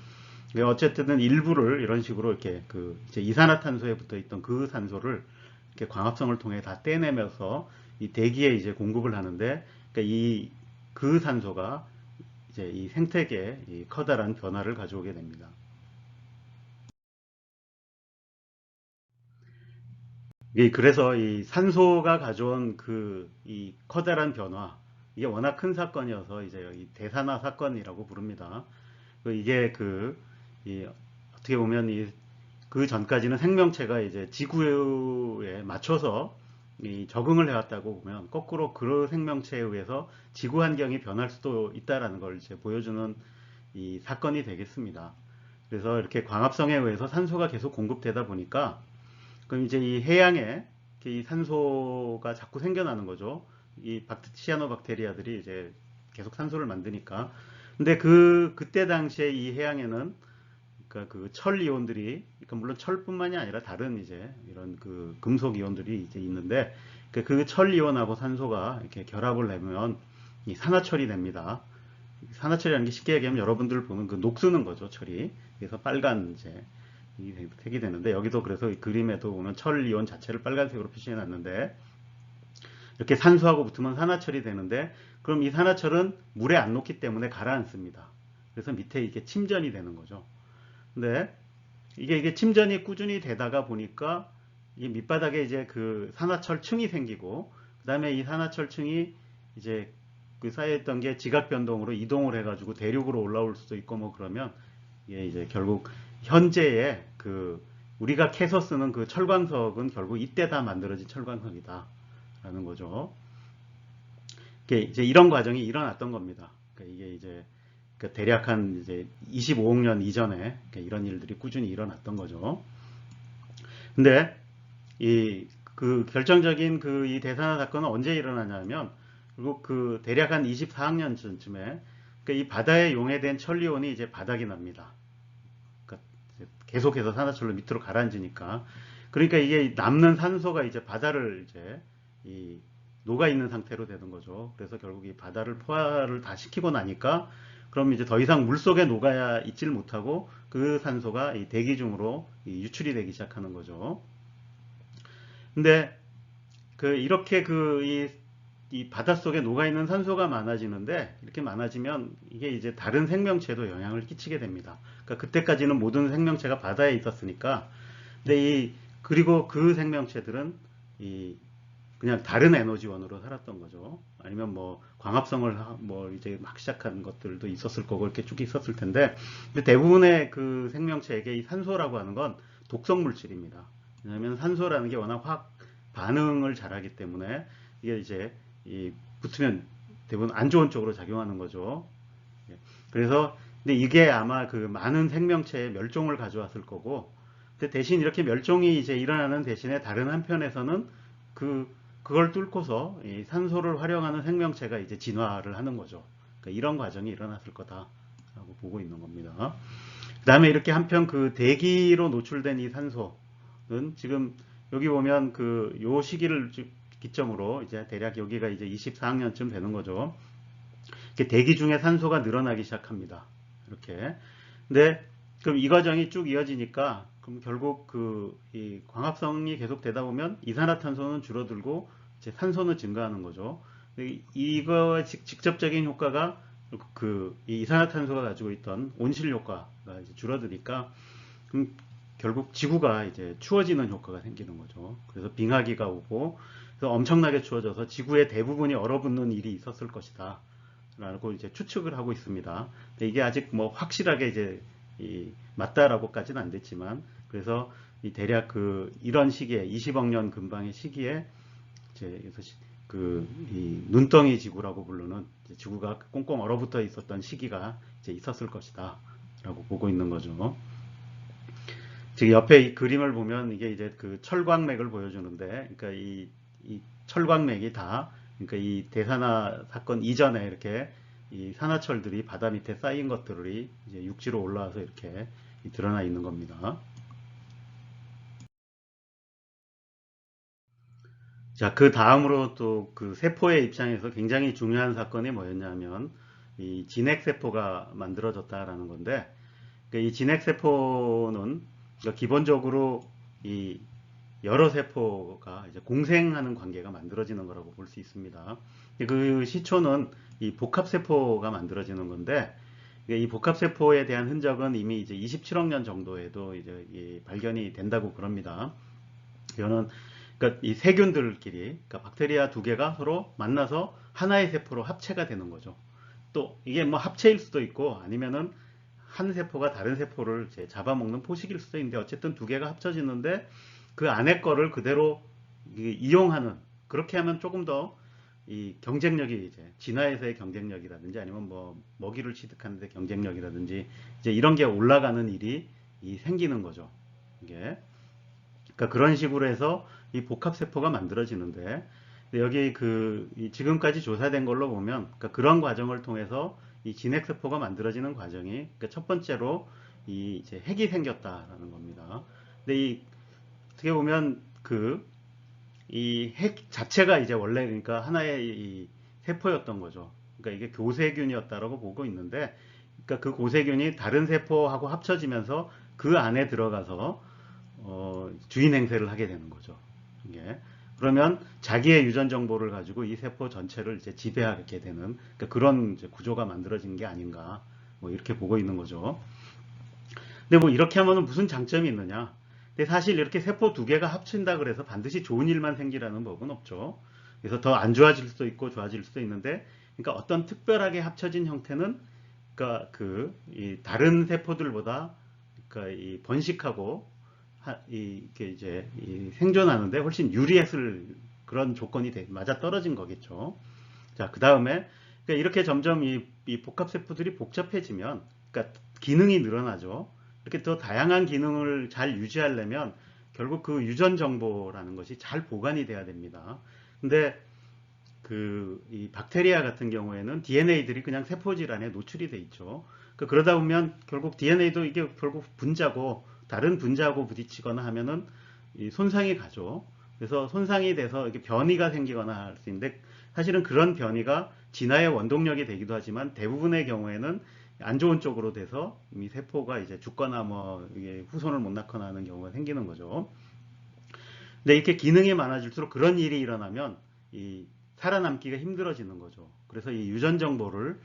어쨌든 일부를 이런 식으로 이렇게 이제 이산화탄소에 붙어 있던 그 산소를 이렇게 광합성을 통해 다 떼내면서 이 대기에 이제 공급을 하는데, 그러니까 그 산소가 이제 이 생태계에 이 커다란 변화를 가져오게 됩니다. 그래서 이 산소가 가져온 이 커다란 변화, 이게 워낙 큰 사건이어서 이제 이 대산화 사건이라고 부릅니다. 이게 어떻게 보면 그 전까지는 생명체가 이제 지구에 맞춰서 적응을 해왔다고 보면, 거꾸로 그 생명체에 의해서 지구 환경이 변할 수도 있다라는 걸 이제 보여주는 이 사건이 되겠습니다. 그래서 이렇게 광합성에 의해서 산소가 계속 공급되다 보니까, 그럼 이제 이 해양에 이 산소가 자꾸 생겨나는 거죠. 이 시아노박테리아들이 이제 계속 산소를 만드니까. 근데 그때 당시에 이 해양에는 그러니까 그 철 이온들이, 그러니까 물론 철뿐만이 아니라 다른 이제 이런 금속 이온들이 이제 있는데, 그 철 이온하고 산소가 이렇게 결합을 하면 이 산화철이 됩니다. 산화철이라는 게 쉽게 얘기하면 여러분들 보는 녹쓰는 거죠, 철이. 그래서 빨간 이제 색이 되는데, 여기도 그래서 이 그림에도 보면 철 이온 자체를 빨간색으로 표시해 놨는데, 이렇게 산소하고 붙으면 산화철이 되는데, 그럼 이 산화철은 물에 안 녹기 때문에 가라앉습니다. 그래서 밑에 이게 침전이 되는 거죠. 근데 이게 침전이 꾸준히 되다가 보니까 이 밑바닥에 이제 그 산화철층이 생기고, 그 다음에 이 산화철층이 이제 그 쌓여있던 게 지각 변동으로 이동을 해가지고 대륙으로 올라올 수도 있고, 뭐 그러면 이게 이제 결국 현재의 우리가 캐서 쓰는 그 철광석은 결국 이때 다 만들어진 철광석이다 라는 거죠. 이제 이런 과정이 일어났던 겁니다. 그러니까 이게 이제 대략 한 이제 25억 년 이전에 이런 일들이 꾸준히 일어났던 거죠. 근데 결정적인 이 대산화 사건은 언제 일어나냐면, 결국 대략 한 24억 년 전쯤에 이 바다에 용해된 천리온이 이제 바닥이 납니다. 그러니까 계속해서 산화철로 밑으로 가라앉으니까. 그러니까 이게 남는 산소가 이제 바다를 이제 녹아 있는 상태로 되는 거죠. 그래서 결국 이 바다를 포화를 다 시키고 나니까, 그럼 이제 더 이상 물 속에 녹아야 있질 못하고 그 산소가 이 대기 중으로 유출이 되기 시작하는 거죠. 근데 이렇게 이 바닷속에 녹아있는 산소가 많아지는데, 이렇게 많아지면 이게 이제 다른 생명체에도 영향을 끼치게 됩니다. 그러니까 그때까지는 모든 생명체가 바다에 있었으니까, 근데 그리고 그 생명체들은 그냥 다른 에너지원으로 살았던 거죠. 아니면 뭐 광합성을 뭐 이제 막 시작한 것들도 있었을 거고, 이렇게 쭉 있었을 텐데, 근데 대부분의 그 생명체에게 이 산소라고 하는 건 독성 물질입니다. 왜냐하면 산소라는 게 워낙 확 반응을 잘하기 때문에 이게 이제 붙으면 대부분 안 좋은 쪽으로 작용하는 거죠. 그래서 근데 이게 아마 많은 생명체의 멸종을 가져왔을 거고, 근데 대신 이렇게 멸종이 이제 일어나는 대신에 다른 한편에서는 그걸 뚫고서 이 산소를 활용하는 생명체가 이제 진화를 하는 거죠. 그러니까 이런 과정이 일어났을 거다라고 보고 있는 겁니다. 그 다음에 이렇게 한편 그 대기로 노출된 이 산소는 지금 여기 보면 그 요 시기를 기점으로 이제 대략 여기가 이제 24학년쯤 되는 거죠. 이렇게 대기 중에 산소가 늘어나기 시작합니다. 이렇게. 근데 그럼 이 과정이 쭉 이어지니까 그럼 결국 이 광합성이 계속 되다 보면 이산화탄소는 줄어들고 이제 산소는 증가하는 거죠. 이거와 직접적인 효과가 이 이산화탄소가 가지고 있던 온실 효과가 이제 줄어드니까 그럼 결국 지구가 이제 추워지는 효과가 생기는 거죠. 그래서 빙하기가 오고 그래서 엄청나게 추워져서 지구의 대부분이 얼어붙는 일이 있었을 것이다. 라고 이제 추측을 하고 있습니다. 근데 이게 아직 뭐 확실하게 이제 맞다라고까지는 안 됐지만 그래서 대략 이런 시기에 20억 년 근방의 시기에 이제 이 눈덩이 지구라고 부르는 지구가 꽁꽁 얼어붙어 있었던 시기가 이제 있었을 것이다 라고 보고 있는 거죠. 지금 옆에 이 그림을 보면 이게 이제 그 철광맥을 보여주는데, 그러니까 이 철광맥이 다, 그러니까 이 대산화 사건 이전에 이렇게 이 산화철들이 바다 밑에 쌓인 것들이 이제 육지로 올라와서 이렇게 드러나 있는 겁니다. 자, 그 다음으로 또 그 세포의 입장에서 굉장히 중요한 사건이 뭐였냐면 이 진핵세포가 만들어졌다라는 건데, 그러니까 이 진핵세포는 그러니까 기본적으로 이 여러 세포가 이제 공생하는 관계가 만들어지는 거라고 볼 수 있습니다. 그 시초는 이 복합세포가 만들어지는 건데, 이 복합세포에 대한 흔적은 이미 이제 27억 년 정도에도 이제 발견이 된다고 그럽니다. 이거는 그러니까 이 세균들끼리, 그러니까 박테리아 두 개가 서로 만나서 하나의 세포로 합체가 되는 거죠. 또 이게 뭐 합체일 수도 있고 아니면은 한 세포가 다른 세포를 잡아먹는 포식일 수도 있는데 어쨌든 두 개가 합쳐지는데 그 안에 거를 그대로 이용하는, 그렇게 하면 조금 더 이 경쟁력이 이제 진화에서의 경쟁력이라든지 아니면 뭐 먹이를 취득하는데 경쟁력이라든지 이제 이런 게 올라가는 일이 생기는 거죠. 이게 그러니까 그런 식으로 해서 이 복합세포가 만들어지는데 여기 지금까지 조사된 걸로 보면 그러니까 그런 과정을 통해서 이 진핵세포가 만들어지는 과정이 그러니까 첫 번째로 이제 핵이 생겼다라는 겁니다. 근데 어떻게 보면 이 핵 자체가 이제 원래 그러니까 하나의 이 세포였던 거죠. 그러니까 이게 교세균이었다라고 보고 있는데, 그러니까 그 고세균이 다른 세포하고 합쳐지면서 그 안에 들어가서 주인 행세를 하게 되는 거죠. 이게 그러면 자기의 유전 정보를 가지고 이 세포 전체를 이제 지배하게 되는 그러니까 그런 이제 구조가 만들어진 게 아닌가 뭐 이렇게 보고 있는 거죠. 근데 뭐 이렇게 하면 무슨 장점이 있느냐? 근데 사실 이렇게 세포 두 개가 합친다 그래서 반드시 좋은 일만 생기라는 법은 없죠. 그래서 더 안 좋아질 수도 있고 좋아질 수도 있는데, 그러니까 어떤 특별하게 합쳐진 형태는 그러니까 이 다른 세포들보다 그러니까 이 번식하고 이게 이제 생존하는데 훨씬 유리했을 그런 조건이 맞아 떨어진 거겠죠. 자, 그 다음에 그러니까 이렇게 점점 이 복합세포들이 복잡해지면 그러니까 기능이 늘어나죠. 이렇게 더 다양한 기능을 잘 유지하려면 결국 그 유전 정보라는 것이 잘 보관이 돼야 됩니다. 근데 이 박테리아 같은 경우에는 DNA들이 그냥 세포질 안에 노출이 돼 있죠. 그러다 보면 결국 DNA도 이게 결국 분자고 다른 분자하고 부딪히거나 하면은 손상이 가죠. 그래서 손상이 돼서 이렇게 변이가 생기거나 할 수 있는데 사실은 그런 변이가 진화의 원동력이 되기도 하지만 대부분의 경우에는 안 좋은 쪽으로 돼서 이 세포가 이제 죽거나 뭐 이게 후손을 못 낳거나 하는 경우가 생기는 거죠. 근데 이렇게 기능이 많아질수록 그런 일이 일어나면 살아남기가 힘들어지는 거죠. 그래서 이 유전 정보를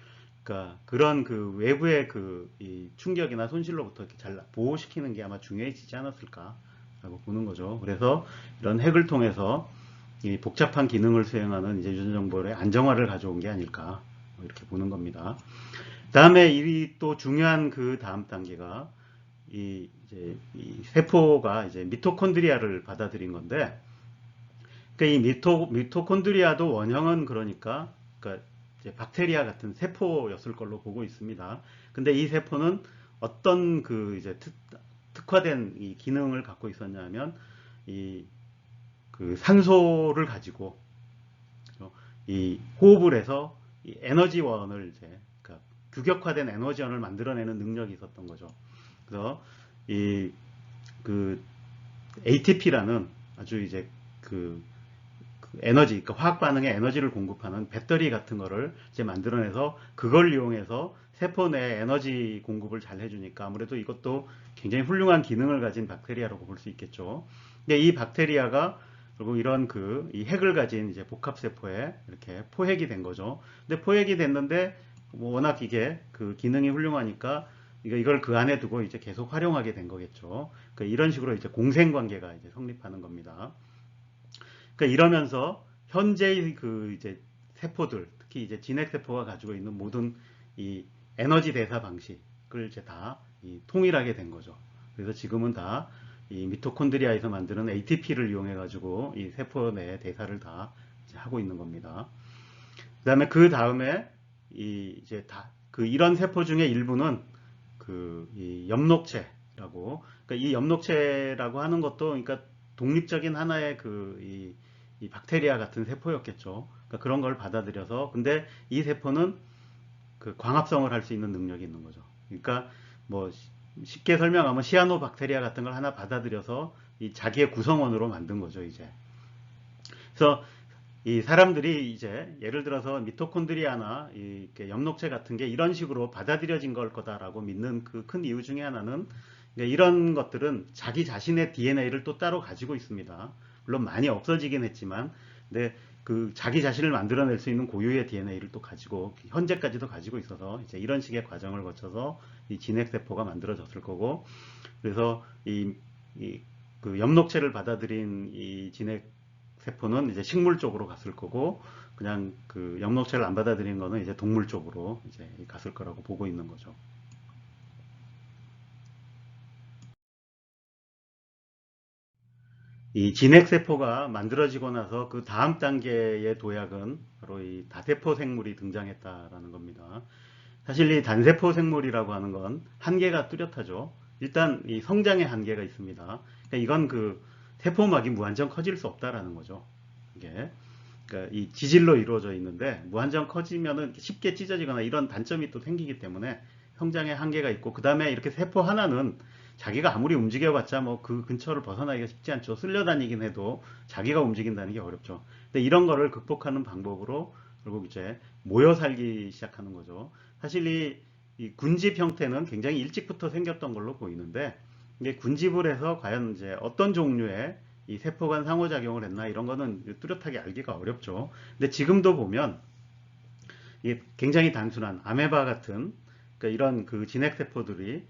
그러니까 그런 외부의 이 충격이나 손실로부터 이렇게 잘 보호시키는 게 아마 중요해지지 않았을까라고 보는 거죠. 그래서 이런 핵을 통해서 이 복잡한 기능을 수행하는 이제 유전 정보의 안정화를 가져온 게 아닐까 이렇게 보는 겁니다. 다음에 이 또 중요한 다음 단계가 이제 이 세포가 이제 미토콘드리아를 받아들인 건데, 그러니까 이 미토콘드리아도 원형은 그러니까 이제 박테리아 같은 세포였을 걸로 보고 있습니다. 근데 이 세포는 어떤 이제 특화된 이 기능을 갖고 있었냐면 산소를 가지고 이 호흡을 해서 이 에너지원을 이제 그러니까 규격화된 에너지원을 만들어내는 능력이 있었던 거죠. 그래서 이 그 ATP라는 아주 이제 그 에너지, 그러니까 화학 반응에 에너지를 공급하는 배터리 같은 거를 이제 만들어내서 그걸 이용해서 세포 내 에너지 공급을 잘 해주니까 아무래도 이것도 굉장히 훌륭한 기능을 가진 박테리아라고 볼 수 있겠죠. 근데 이 박테리아가 결국 이런 이 핵을 가진 이제 복합세포에 이렇게 포획이 된 거죠. 근데 포획이 됐는데 뭐 워낙 이게 그 기능이 훌륭하니까 이걸 그 안에 두고 이제 계속 활용하게 된 거겠죠. 그러니까 이런 식으로 이제 공생관계가 이제 성립하는 겁니다. 그러니까 이러면서 현재의 그 이제 세포들, 특히 이제 진핵세포가 가지고 있는 모든 이 에너지 대사 방식을 이제 다 통일하게 된 거죠. 그래서 지금은 다 이 미토콘드리아에서 만드는 ATP를 이용해 가지고 이 세포 내 대사를 다 이제 하고 있는 겁니다. 그다음에 그 다음에 이제 이런 세포 중에 일부는 이 엽록체라고, 그러니까 이 엽록체라고 하는 것도 그러니까 독립적인 하나의 이 박테리아 같은 세포였겠죠. 그러니까 그런 걸 받아들여서, 근데 이 세포는 그 광합성을 할 수 있는 능력이 있는 거죠. 그러니까 뭐 쉽게 설명하면 시아노박테리아 같은 걸 하나 받아들여서 이 자기의 구성원으로 만든 거죠, 이제. 그래서 이 사람들이 이제 예를 들어서 미토콘드리아나 이렇게 엽록체 같은 게 이런 식으로 받아들여진 걸 거다라고 믿는 그 큰 이유 중에 하나는 이런 것들은 자기 자신의 DNA를 또 따로 가지고 있습니다. 물론 많이 없어지긴 했지만, 근데 그 자기 자신을 만들어낼 수 있는 고유의 DNA를 또 가지고 현재까지도 가지고 있어서 이제 이런 식의 과정을 거쳐서 이 진핵세포가 만들어졌을 거고, 그래서 그 엽록체를 받아들인 이 진핵 세포는 이제 식물 쪽으로 갔을 거고, 그냥 그 엽록체를 안 받아들인 거는 이제 동물 쪽으로 이제 갔을 거라고 보고 있는 거죠. 이 진핵세포가 만들어지고 나서 그 다음 단계의 도약은 바로 이 다세포 생물이 등장했다라는 겁니다. 사실 이 단세포 생물이라고 하는 건 한계가 뚜렷하죠. 일단 이 성장의 한계가 있습니다. 그러니까 이건 그 세포막이 무한정 커질 수 없다라는 거죠. 이게 그러니까 이 지질로 이루어져 있는데 무한정 커지면은 쉽게 찢어지거나 이런 단점이 또 생기기 때문에 성장의 한계가 있고, 그 다음에 이렇게 세포 하나는 자기가 아무리 움직여봤자 뭐 그 근처를 벗어나기가 쉽지 않죠. 쓸려다니긴 해도 자기가 움직인다는 게 어렵죠. 근데 이런 거를 극복하는 방법으로 결국 이제 모여 살기 시작하는 거죠. 사실 이 군집 형태는 굉장히 일찍부터 생겼던 걸로 보이는데, 이게 군집을 해서 과연 이제 어떤 종류의 이 세포 간 상호작용을 했나 이런 거는 뚜렷하게 알기가 어렵죠. 근데 지금도 보면 이게 굉장히 단순한 아메바 같은, 그러니까 이런 그 진핵세포들이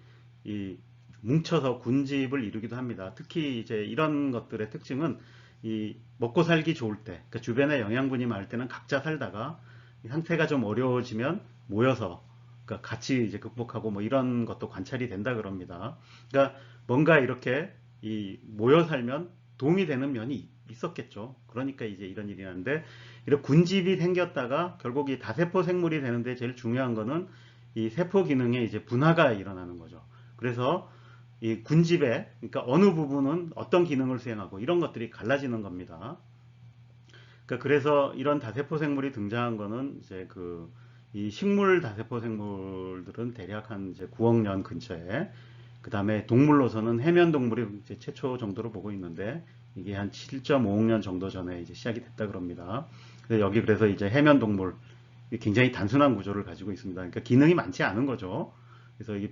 이 뭉쳐서 군집을 이루기도 합니다. 특히 이제 이런 것들의 특징은 이 먹고 살기 좋을 때, 그러니까 주변에 영양분이 많을 때는 각자 살다가 상태가 좀 어려워지면 모여서, 그러니까 같이 이제 극복하고 뭐 이런 것도 관찰이 된다 그럽니다. 그러니까 뭔가 이렇게 이 모여 살면 도움이 되는 면이 있었겠죠. 그러니까 이제 이런 일이 나는데, 이런 군집이 생겼다가 결국 이 다세포 생물이 되는데 제일 중요한 거는 이 세포 기능에 이제 분화가 일어나는 거죠. 그래서 이 군집에, 그러니까 어느 부분은 어떤 기능을 수행하고 이런 것들이 갈라지는 겁니다. 그러니까 그래서 이런 다세포 생물이 등장한 거는 이제 이 식물 다세포 생물들은 대략 한 이제 9억 년 근처에, 그 다음에 동물로서는 해면 동물이 이제 최초 정도로 보고 있는데, 이게 한 7.5억 년 정도 전에 이제 시작이 됐다 그럽니다. 여기 그래서 이제 해면 동물 굉장히 단순한 구조를 가지고 있습니다. 그러니까 기능이 많지 않은 거죠. 그래서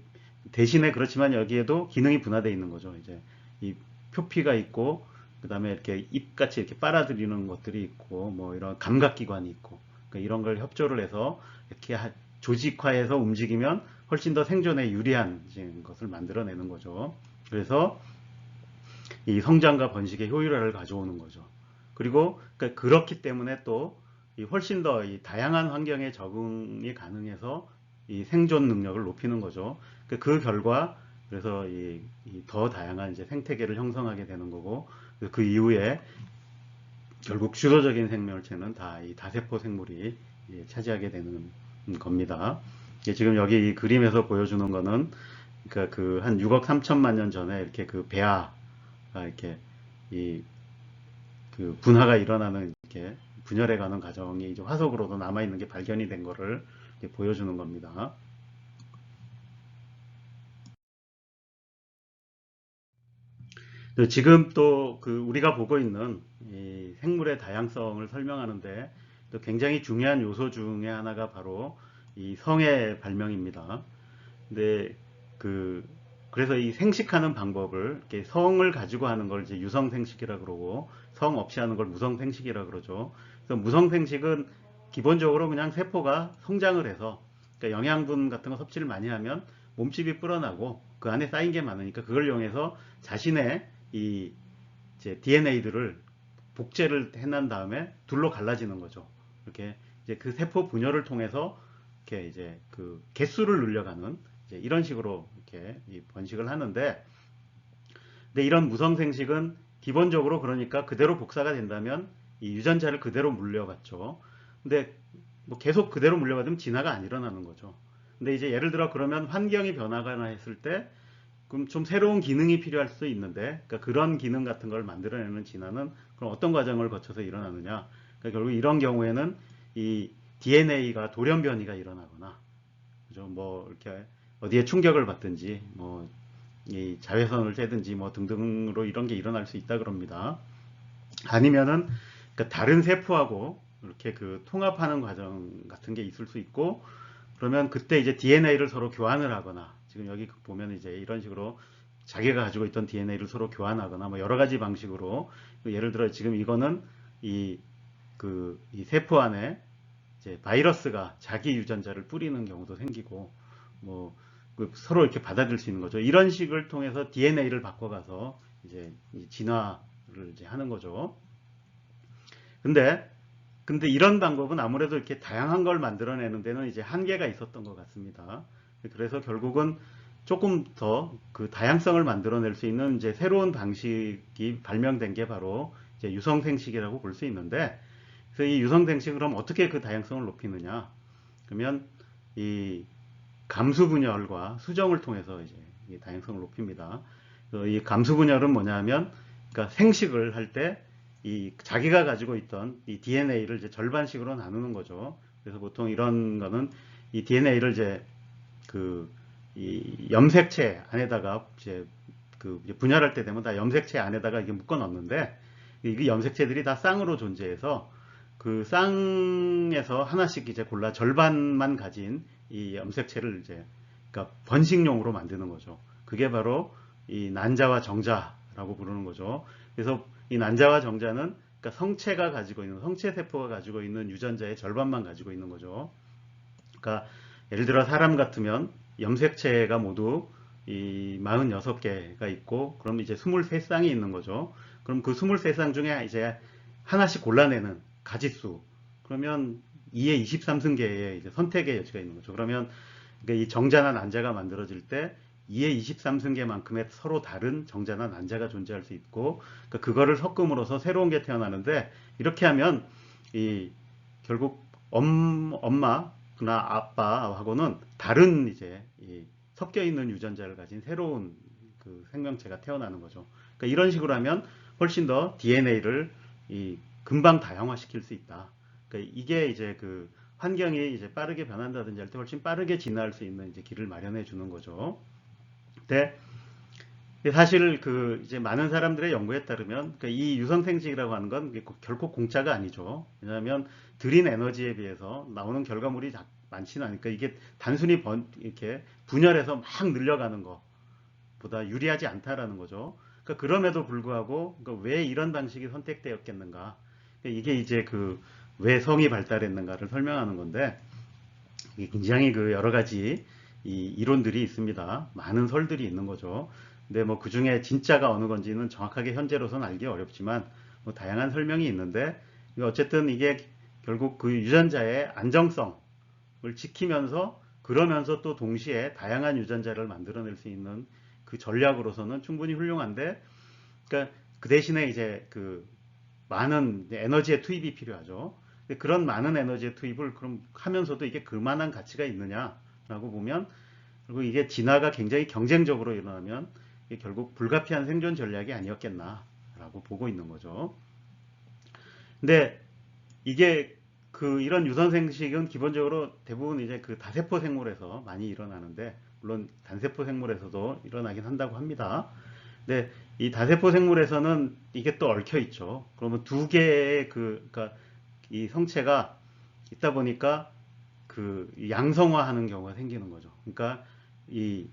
대신에 그렇지만 여기에도 기능이 분화되어 있는 거죠. 이제 이 표피가 있고, 그 다음에 이렇게 입같이 이렇게 빨아들이는 것들이 있고, 뭐 이런 감각기관이 있고, 그러니까 이런 걸 협조를 해서 이렇게 조직화해서 움직이면 훨씬 더 생존에 유리한 것을 만들어내는 거죠. 그래서 이 성장과 번식의 효율화를 가져오는 거죠. 그리고 그러니까 그렇기 때문에 또 훨씬 더 이 다양한 환경에 적응이 가능해서 이 생존 능력을 높이는 거죠. 그 결과 그래서 더 다양한 이제 생태계를 형성하게 되는 거고, 그 이후에 결국 주도적인 생명체는 다 이 다세포 생물이 차지하게 되는 겁니다. 지금 여기 이 그림에서 보여주는 거는 그러니까 그 한 6억 3천만 년 전에 이렇게 그 배아가 이렇게 이 그 분화가 일어나는 이렇게 분열해가는 과정이 이제 화석으로도 남아 있는 게 발견이 된 거를 보여주는 겁니다. 지금 또 그 우리가 보고 있는 이 생물의 다양성을 설명하는데 또 굉장히 중요한 요소 중에 하나가 바로 이 성의 발명입니다. 근데 그 그래서 이 생식하는 방법을 이렇게 성을 가지고 하는 걸 이제 유성 생식이라 그러고 성 없이 하는 걸 무성 생식이라 그러죠. 그래서 무성 생식은 기본적으로 그냥 세포가 성장을 해서 그러니까 영양분 같은 거 섭취를 많이 하면 몸집이 불어나고 그 안에 쌓인 게 많으니까 그걸 이용해서 자신의 이 이제 DNA들을 복제를 해난 다음에 둘로 갈라지는 거죠. 이렇게 이제 그 세포 분열을 통해서 이렇게 이제 그 개수를 늘려가는 이제 이런 식으로 이렇게 번식을 하는데, 근데 이런 무성생식은 기본적으로 그러니까 그대로 복사가 된다면 이 유전자를 그대로 물려받죠. 근데 뭐 계속 그대로 물려받으면 진화가 안 일어나는 거죠. 근데 이제 예를 들어 그러면 환경이 변화가나 했을 때 그럼 좀 새로운 기능이 필요할 수 있는데, 그러니까 그런 기능 같은 걸 만들어내는 진화는 그럼 어떤 과정을 거쳐서 일어나느냐? 그러니까 결국 이런 경우에는 이 DNA가 돌연 변이가 일어나거나, 그죠? 뭐 이렇게 어디에 충격을 받든지, 뭐 이 자외선을 쬐든지 뭐 등등으로 이런 게 일어날 수 있다 그럽니다. 아니면은 그러니까 다른 세포하고 이렇게 그 통합하는 과정 같은 게 있을 수 있고, 그러면 그때 이제 DNA를 서로 교환을 하거나, 지금 여기 보면 이제 이런 식으로 자기가 가지고 있던 DNA를 서로 교환하거나 뭐 여러 가지 방식으로, 예를 들어 지금 이거는 이 이 세포 안에 이제 바이러스가 자기 유전자를 뿌리는 경우도 생기고, 뭐 서로 이렇게 받아들일 수 있는 거죠. 이런 식을 통해서 DNA를 바꿔가서 이제 진화를 이제 하는 거죠. 근데 이런 방법은 아무래도 이렇게 다양한 걸 만들어내는 데는 이제 한계가 있었던 것 같습니다. 그래서 결국은 조금 더 그 다양성을 만들어낼 수 있는 이제 새로운 방식이 발명된 게 바로 이제 유성생식이라고 볼 수 있는데, 그래서 이 유성생식을 그럼 어떻게 그 다양성을 높이느냐? 그러면 이 감수 분열과 수정을 통해서 이제 이 다양성을 높입니다. 이 감수 분열은 뭐냐면, 그러니까 생식을 할 때 이 자기가 가지고 있던 이 DNA를 이제 절반씩으로 나누는 거죠. 그래서 보통 이런 거는 이 DNA를 이제 이 염색체 안에다가 이제 분열할 때 되면 다 염색체 안에다가 이게 묶어 넣는데, 이 염색체들이 다 쌍으로 존재해서 그 쌍에서 하나씩 이제 골라 절반만 가진 이 염색체를 이제 그러니까 번식용으로 만드는 거죠. 그게 바로 이 난자와 정자라고 부르는 거죠. 그래서 이 난자와 정자는 그러니까 성체가 가지고 있는, 성체 세포가 가지고 있는 유전자의 절반만 가지고 있는 거죠. 그러니까 예를 들어 사람 같으면 염색체가 모두 이 46개가 있고, 그럼 이제 23쌍이 있는 거죠. 그럼 그 23쌍 중에 이제 하나씩 골라내는 가짓수, 그러면 2의 23승계의 이제 선택의 여지가 있는 거죠. 그러면 이 정자나 난자가 만들어질 때 2의 23승계만큼의 서로 다른 정자나 난자가 존재할 수 있고, 그러니까 그거를 섞음으로써 새로운 게 태어나는데, 이렇게 하면 이 결국 엄마나 아빠하고는 다른 이제 섞여 있는 유전자를 가진 새로운 그 생명체가 태어나는 거죠. 그러니까 이런 식으로 하면 훨씬 더 DNA를 금방 다양화시킬 수 있다. 그러니까 이게 이제 그 환경이 이제 빠르게 변한다든지 할 때 훨씬 빠르게 진화할 수 있는 이제 길을 마련해 주는 거죠. 근데 사실 그 이제 많은 사람들의 연구에 따르면 그러니까 이 유성생식이라고 하는 건 결코 공짜가 아니죠. 왜냐하면 들인 에너지에 비해서 나오는 결과물이 많지는 않으니까, 이게 단순히 이렇게 분열해서 막 늘려가는 것보다 유리하지 않다라는 거죠. 그러니까 그럼에도 불구하고 그러니까 왜 이런 방식이 선택되었겠는가? 그러니까 이게 이제 그 왜 성이 발달했는가를 설명하는 건데, 이게 굉장히 그 여러 가지 이 이론들이 있습니다. 많은 설들이 있는 거죠. 근데 뭐 그 중에 진짜가 어느 건지는 정확하게 현재로서는 알기 어렵지만 뭐 다양한 설명이 있는데, 어쨌든 이게 결국 그 유전자의 안정성을 지키면서 그러면서 또 동시에 다양한 유전자를 만들어낼 수 있는 그 전략으로서는 충분히 훌륭한데, 그러니까 그 대신에 이제 그 많은 에너지의 투입이 필요하죠. 그런 많은 에너지의 투입을 그럼 하면서도 이게 그만한 가치가 있느냐라고 보면, 그리고 이게 진화가 굉장히 경쟁적으로 일어나면 이게 결국 불가피한 생존 전략이 아니었겠나라고 보고 있는 거죠. 근데 이게 그 이런 유선생식은 기본적으로 대부분 이제 그 다세포 생물에서 많이 일어나는데, 물론 단세포 생물에서도 일어나긴 한다고 합니다. 근데 이 다세포 생물에서는 이게 또 얽혀 있죠. 그러면 두 개의 그러니까 이 성체가 있다 보니까 그 양성화하는 경우가 생기는 거죠. 그러니까 이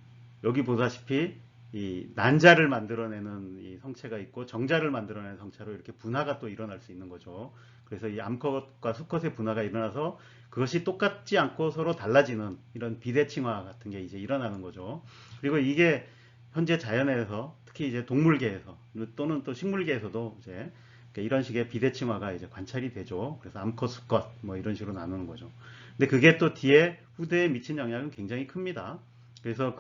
여기 보다시피 이 난자를 만들어내는 이 성체가 있고 정자를 만들어내는 성체로 이렇게 분화가 또 일어날 수 있는 거죠. 그래서 이 암컷과 수컷의 분화가 일어나서 그것이 똑같지 않고 서로 달라지는 이런 비대칭화 같은 게 이제 일어나는 거죠. 그리고 이게 현재 자연에서 특히 이제 동물계에서 또는 또 식물계에서도 이제 이런 식의 비대칭화가 이제 관찰이 되죠. 그래서 암컷, 수컷 뭐 이런 식으로 나누는 거죠. 근데 그게 또 뒤에 후대에 미친 영향은 굉장히 큽니다. 그래서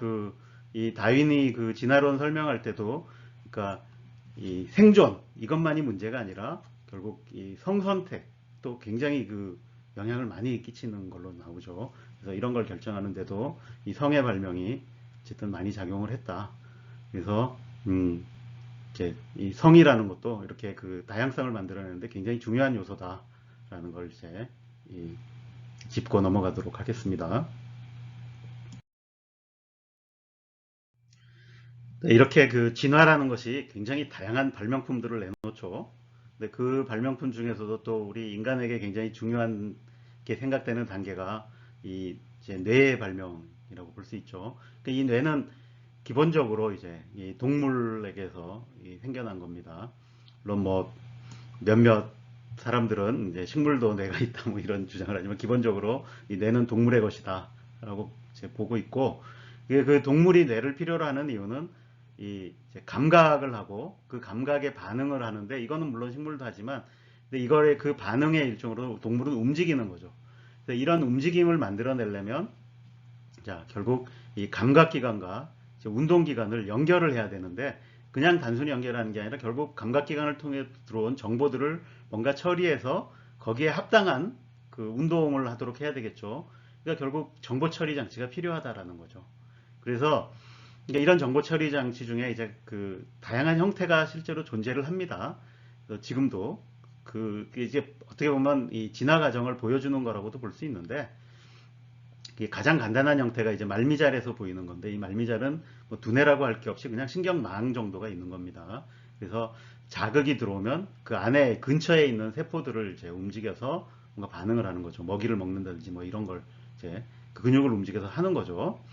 이 다윈이 그 진화론 설명할 때도 그러니까 이 생존 이것만이 문제가 아니라 결국 이 성선택도 굉장히 그 영향을 많이 끼치는 걸로 나오죠. 그래서 이런 걸 결정하는데도 이 성의 발명이 어쨌든 많이 작용을 했다. 그래서 이제 이 성이라는 것도 이렇게 그 다양성을 만들어내는데 굉장히 중요한 요소다라는 걸 이제 짚고 넘어가도록 하겠습니다. 이렇게 그 진화라는 것이 굉장히 다양한 발명품들을 내놓죠. 근데 그 발명품 중에서도 또 우리 인간에게 굉장히 중요한 게 생각되는 단계가 이 이제 뇌의 발명이라고 볼 수 있죠. 그러니까 이 뇌는 기본적으로 이제 이 동물에게서 생겨난 겁니다. 물론 뭐 몇몇 사람들은 이제 식물도 뇌가 있다 뭐 이런 주장을 하지만 기본적으로 이 뇌는 동물의 것이다라고 이제 보고 있고 이게 그 동물이 뇌를 필요로 하는 이유는 이 이제 감각을 하고 그 감각에 반응을 하는데 이거는 물론 식물도 하지만 근데 이거의 그 반응의 일종으로 동물은 움직이는 거죠. 그래서 이런 움직임을 만들어내려면 자 결국 이 감각기관과 운동기관을 연결을 해야 되는데 그냥 단순히 연결하는 게 아니라 결국 감각기관을 통해 들어온 정보들을 뭔가 처리해서 거기에 합당한 그 운동을 하도록 해야 되겠죠. 그러니까 결국 정보 처리 장치가 필요하다라는 거죠. 그래서 그러니까 이런 정보 처리 장치 중에 이제 그 다양한 형태가 실제로 존재를 합니다. 지금도 그 이제 어떻게 보면 이 진화 과정을 보여주는 거라고도 볼 수 있는데 가장 간단한 형태가 이제 말미잘에서 보이는 건데 이 말미잘은 뭐 두뇌라고 할 게 없이 그냥 신경망 정도가 있는 겁니다. 그래서 자극이 들어오면 그 안에 근처에 있는 세포들을 이제 움직여서 뭔가 반응을 하는 거죠. 먹이를 먹는다든지 뭐 이런 걸 이제 그 근육을 움직여서 하는 거죠.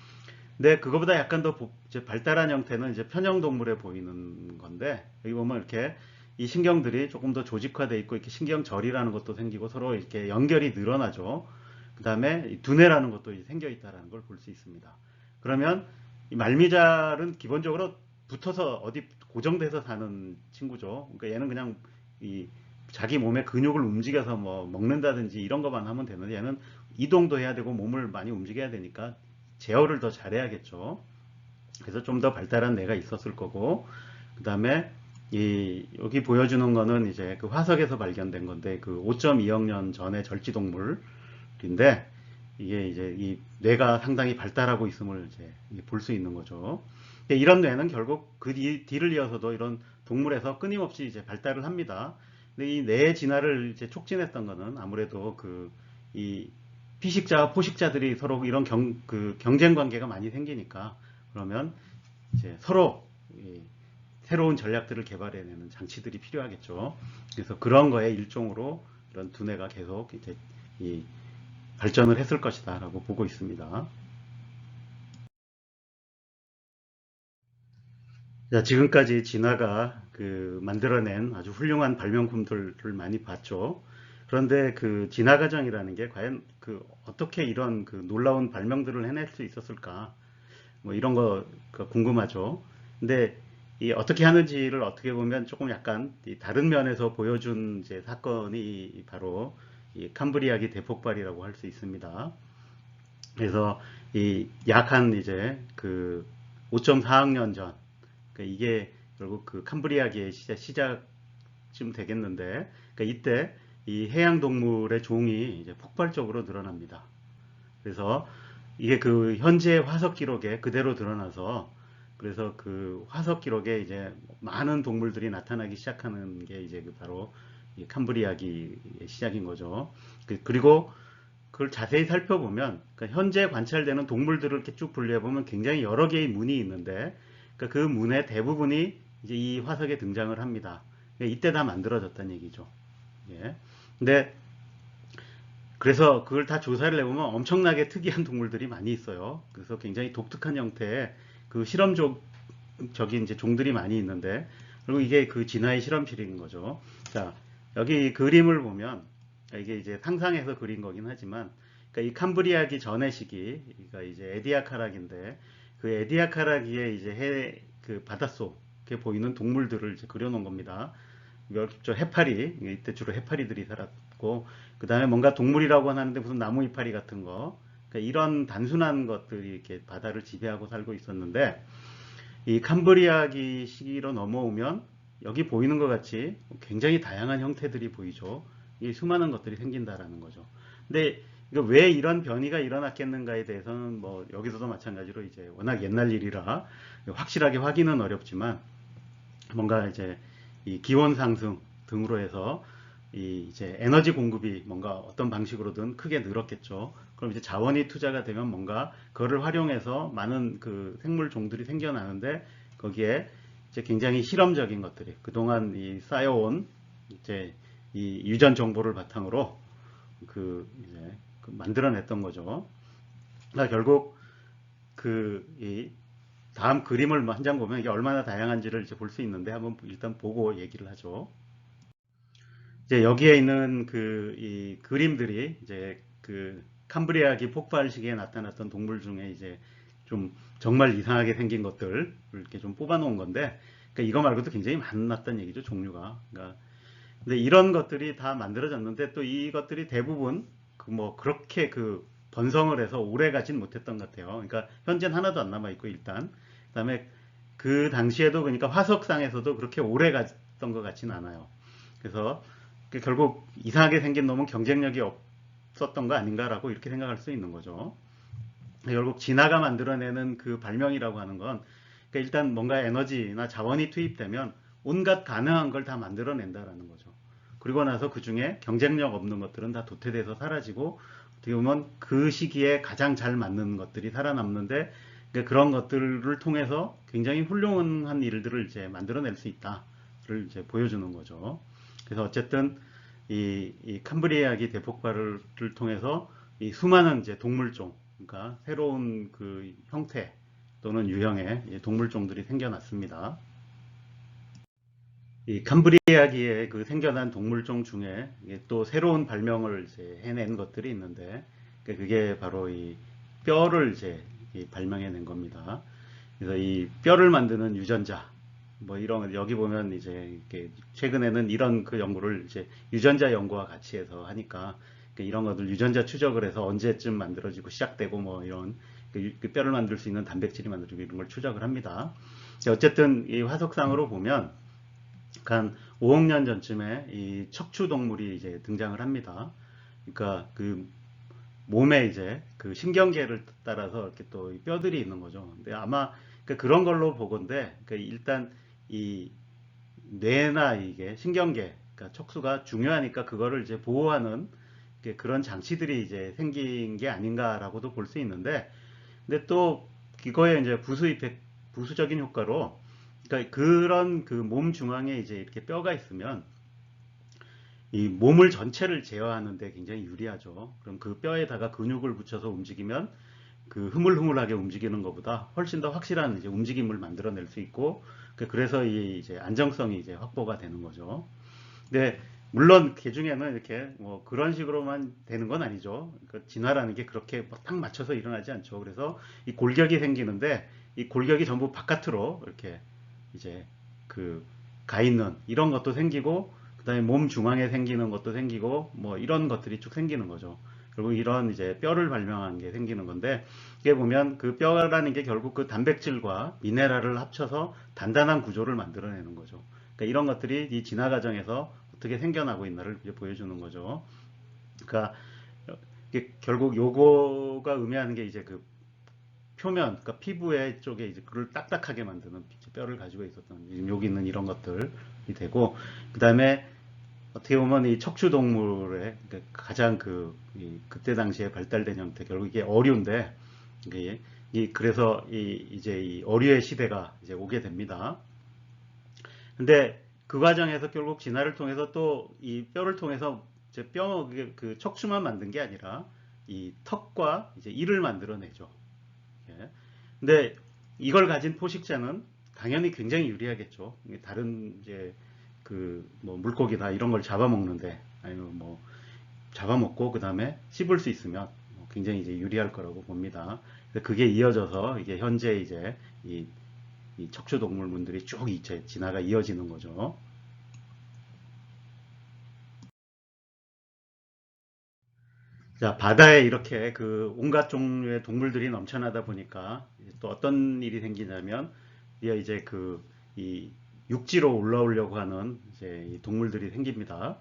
근데 그거보다 약간 더 이제 발달한 형태는 이제 편형 동물에 보이는 건데 여기 보면 이렇게 이 신경들이 조금 더 조직화되어 있고 이렇게 신경절이라는 것도 생기고 서로 이렇게 연결이 늘어나죠. 그 다음에 두뇌라는 것도 생겨 있다는 걸 볼 수 있습니다. 그러면 이 말미잘은 기본적으로 붙어서 어디 고정돼서 사는 친구죠. 그러니까 얘는 그냥 이 자기 몸의 근육을 움직여서 뭐 먹는다든지 이런 것만 하면 되는데 얘는 이동도 해야 되고 몸을 많이 움직여야 되니까 제어를 더 잘해야겠죠. 그래서 좀 더 발달한 뇌가 있었을 거고, 그 다음에 여기 보여주는 거는 이제 그 화석에서 발견된 건데 그 5.2억 년 전의 절지동물인데 이게 이제 이 뇌가 상당히 발달하고 있음을 이제 볼 수 있는 거죠. 이런 뇌는 결국 그 뒤를 이어서도 이런 동물에서 끊임없이 이제 발달을 합니다. 근데 이 뇌의 진화를 이제 촉진했던 거는 아무래도 이 피식자와 포식자들이 서로 이런 경쟁 관계가 많이 생기니까 그러면 이제 서로 새로운 전략들을 개발해내는 장치들이 필요하겠죠. 그래서 그런 거에 일종으로 이런 두뇌가 계속 이제 발전을 했을 것이다라고 보고 있습니다. 자, 지금까지 진화가 만들어낸 아주 훌륭한 발명품들을 많이 봤죠. 그런데 그 진화 과정이라는 게 과연 어떻게 이런 놀라운 발명들을 해낼 수 있었을까? 뭐 이런 거가 궁금하죠. 근데 이 어떻게 하는지를 어떻게 보면 조금 약간 다른 면에서 보여준 이제 사건이 바로 이 캄브리아기 대폭발이라고 할 수 있습니다. 그래서 이 약한 이제 5.4억 년 전, 그러니까 이게 결국 캄브리아기의 시작쯤 되겠는데, 그러니까 이때 이 해양 동물의 종이 이제 폭발적으로 늘어납니다. 그래서 이게 현재 화석 기록에 그대로 드러나서 그래서 화석 기록에 이제 많은 동물들이 나타나기 시작하는 게 이제 바로 이 캄브리아기의 시작인 거죠. 그리고 그걸 자세히 살펴보면 그러니까 현재 관찰되는 동물들을 이렇게 쭉 분류해 보면 굉장히 여러 개의 문이 있는데 그러니까 그 문의 대부분이 이제 이 화석에 등장을 합니다. 이때 다 만들어졌다는 얘기죠. 예. 근데 그래서 그걸 다 조사를 해보면 엄청나게 특이한 동물들이 많이 있어요. 그래서 굉장히 독특한 형태의 그 실험적인 이제 종들이 많이 있는데, 그리고 이게 그 진화의 실험실인 거죠. 자, 여기 그림을 보면 이게 이제 상상해서 그린 거긴 하지만, 그러니까 이 캄브리아기 전의 시기, 그러니까 이제 에디아카라기인데, 그 에디아카라기에 이제 그 바닷속에 보이는 동물들을 이제 그려놓은 겁니다. 저 해파리, 이때 주로 해파리들이 살았고, 그 다음에 뭔가 동물이라고 하는데 무슨 나무 이파리 같은 거, 그러니까 이런 단순한 것들이 이렇게 바다를 지배하고 살고 있었는데, 이 캄브리아기 시기로 넘어오면 여기 보이는 것 같이 굉장히 다양한 형태들이 보이죠. 이 수많은 것들이 생긴다라는 거죠. 근데 이거 왜 이런 변이가 일어났겠는가에 대해서는 뭐 여기서도 마찬가지로 이제 워낙 옛날 일이라 확실하게 확인은 어렵지만, 뭔가 이제 이 기온 상승 등으로 해서 이 이제 에너지 공급이 뭔가 어떤 방식으로든 크게 늘었겠죠. 그럼 이제 자원이 투자가 되면 뭔가 그거를 활용해서 많은 그 생물 종들이 생겨나는데, 거기에 이제 굉장히 실험적인 것들이 그동안 이 쌓여온 이제 이 유전 정보를 바탕으로 그 이제 그 만들어냈던 거죠. 그러니까 결국 그 이 다음 그림을 한 장 보면 이게 얼마나 다양한지를 이제 볼 수 있는데, 한번 일단 보고 얘기를 하죠. 이제 여기에 있는 그 이 그림들이 이제 그 캄브리아기 폭발 시기에 나타났던 동물 중에 이제 좀 정말 이상하게 생긴 것들을 이렇게 좀 뽑아 놓은 건데, 그러니까 이거 말고도 굉장히 많았다는 얘기죠, 종류가. 그러니까 근데 이런 것들이 다 만들어졌는데, 또 이것들이 대부분 그 뭐 그렇게 그 번성을 해서 오래 가진 못했던 것 같아요. 그러니까 현재는 하나도 안 남아 있고, 일단 그다음에 그 당시에도 그러니까 화석상에서도 그렇게 오래 갔던 것 같지는 않아요. 그래서 결국 이상하게 생긴 놈은 경쟁력이 없었던 거 아닌가라고 이렇게 생각할 수 있는 거죠. 결국 진화가 만들어내는 그 발명이라고 하는 건, 그러니까 일단 뭔가 에너지나 자원이 투입되면 온갖 가능한 걸 다 만들어낸다라는 거죠. 그리고 나서 그 중에 경쟁력 없는 것들은 다 도태돼서 사라지고, 어떻게 보면 그 시기에 가장 잘 맞는 것들이 살아남는데, 그러니까 그런 것들을 통해서 굉장히 훌륭한 일들을 이제 만들어낼 수 있다를 이제 보여주는 거죠. 그래서 어쨌든 이 캄브리아기 대폭발을 통해서 이 수많은 이제 동물종, 그러니까 새로운 그 형태 또는 유형의 동물종들이 생겨났습니다. 이 캄브리아기에 그 생겨난 동물종 중에 또 새로운 발명을 이제 해낸 것들이 있는데, 그게 바로 이 뼈를 이제 발명해낸 겁니다. 그래서 이 뼈를 만드는 유전자, 뭐 이런 여기 보면 이제 이렇게 최근에는 이런 그 연구를 이제 유전자 연구와 같이 해서 하니까, 이런 것들 유전자 추적을 해서 언제쯤 만들어지고 시작되고 뭐 이런 그 뼈를 만들 수 있는 단백질이 만들어지고 이런 걸 추적을 합니다. 어쨌든 이 화석상으로 보면 한 5억 년 전쯤에 이 척추 동물이 이제 등장을 합니다. 그러니까 그 몸에 이제 그 신경계를 따라서 이렇게 또 뼈들이 있는 거죠. 근데 아마 그런 걸로 보건데, 일단 이 뇌나 이게 신경계, 그러니까 척수가 중요하니까 그거를 이제 보호하는 그런 장치들이 이제 생긴 게 아닌가라고도 볼 수 있는데, 근데 또 이거에 이제 부수적인 효과로, 그러니까 그런 그 몸 중앙에 이제 이렇게 뼈가 있으면 이 몸을 전체를 제어하는 데 굉장히 유리하죠. 그럼 그 뼈에다가 근육을 붙여서 움직이면 그 흐물흐물하게 움직이는 것보다 훨씬 더 확실한 이제 움직임을 만들어낼 수 있고, 그래서 이 이제 안정성이 이제 확보가 되는 거죠. 근데 물론 그 중에는 이렇게 뭐 그런 식으로만 되는 건 아니죠. 그러니까 진화라는 게 그렇게 뭐딱 맞춰서 일어나지 않죠. 그래서 이 골격이 생기는데, 이 골격이 전부 바깥으로 이렇게 이제 그 가 있는 이런 것도 생기고, 그다음에 몸 중앙에 생기는 것도 생기고, 뭐 이런 것들이 쭉 생기는 거죠. 결국 이런 이제 뼈를 발명한 게 생기는 건데, 이게 보면 그 뼈라는 게 결국 그 단백질과 미네랄을 합쳐서 단단한 구조를 만들어내는 거죠. 그러니까 이런 것들이 이 진화 과정에서 어떻게 생겨나고 있나를 보여주는 거죠. 그러니까 결국 요거가 의미하는 게 이제 그 표면, 그러니까 피부의 쪽에 이제 그를 딱딱하게 만드는 뼈를 가지고 있었던 여기 있는 이런 것들이 되고, 그 다음에 어떻게 보면 이 척추 동물의 가장 그때 당시에 발달된 형태, 결국 이게 어류인데, 그래서 이제 이 어류의 시대가 이제 오게 됩니다. 근데 그 과정에서 결국 진화를 통해서 또 이 뼈를 통해서 이제 그 척추만 만든 게 아니라 이 턱과 이제 이를 만들어내죠. 예. 근데 이걸 가진 포식자는 당연히 굉장히 유리하겠죠. 다른 이제 그 뭐 물고기나 이런 걸 잡아먹는데 아니면 뭐 잡아먹고 그 다음에 씹을 수 있으면 굉장히 이제 유리할 거라고 봅니다. 그게 이어져서 이게 현재 이제 이 척추동물군들이 쭉 이제 진화가 이어지는 거죠. 자, 바다에 이렇게 그 온갖 종류의 동물들이 넘쳐나다 보니까 또 어떤 일이 생기냐면 이제 그 이 육지로 올라오려고 하는 이제 이 동물들이 생깁니다.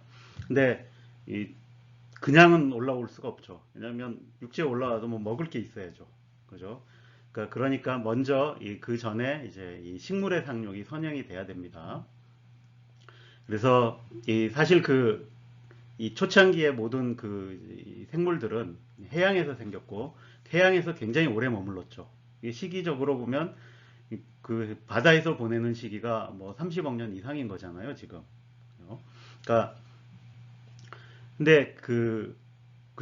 근데 이 그냥은 올라올 수가 없죠. 왜냐하면 육지에 올라와도 뭐 먹을 게 있어야죠. 그죠? 그러니까 먼저 그 전에 이제 이 식물의 상륙이 선행이 돼야 됩니다. 그래서 사실 이 초창기의 모든 그 생물들은 해양에서 생겼고 해양에서 굉장히 오래 머물렀죠. 시기적으로 보면 그 바다에서 보내는 시기가 뭐 30억 년 이상인 거잖아요, 지금. 그러니까 근데 그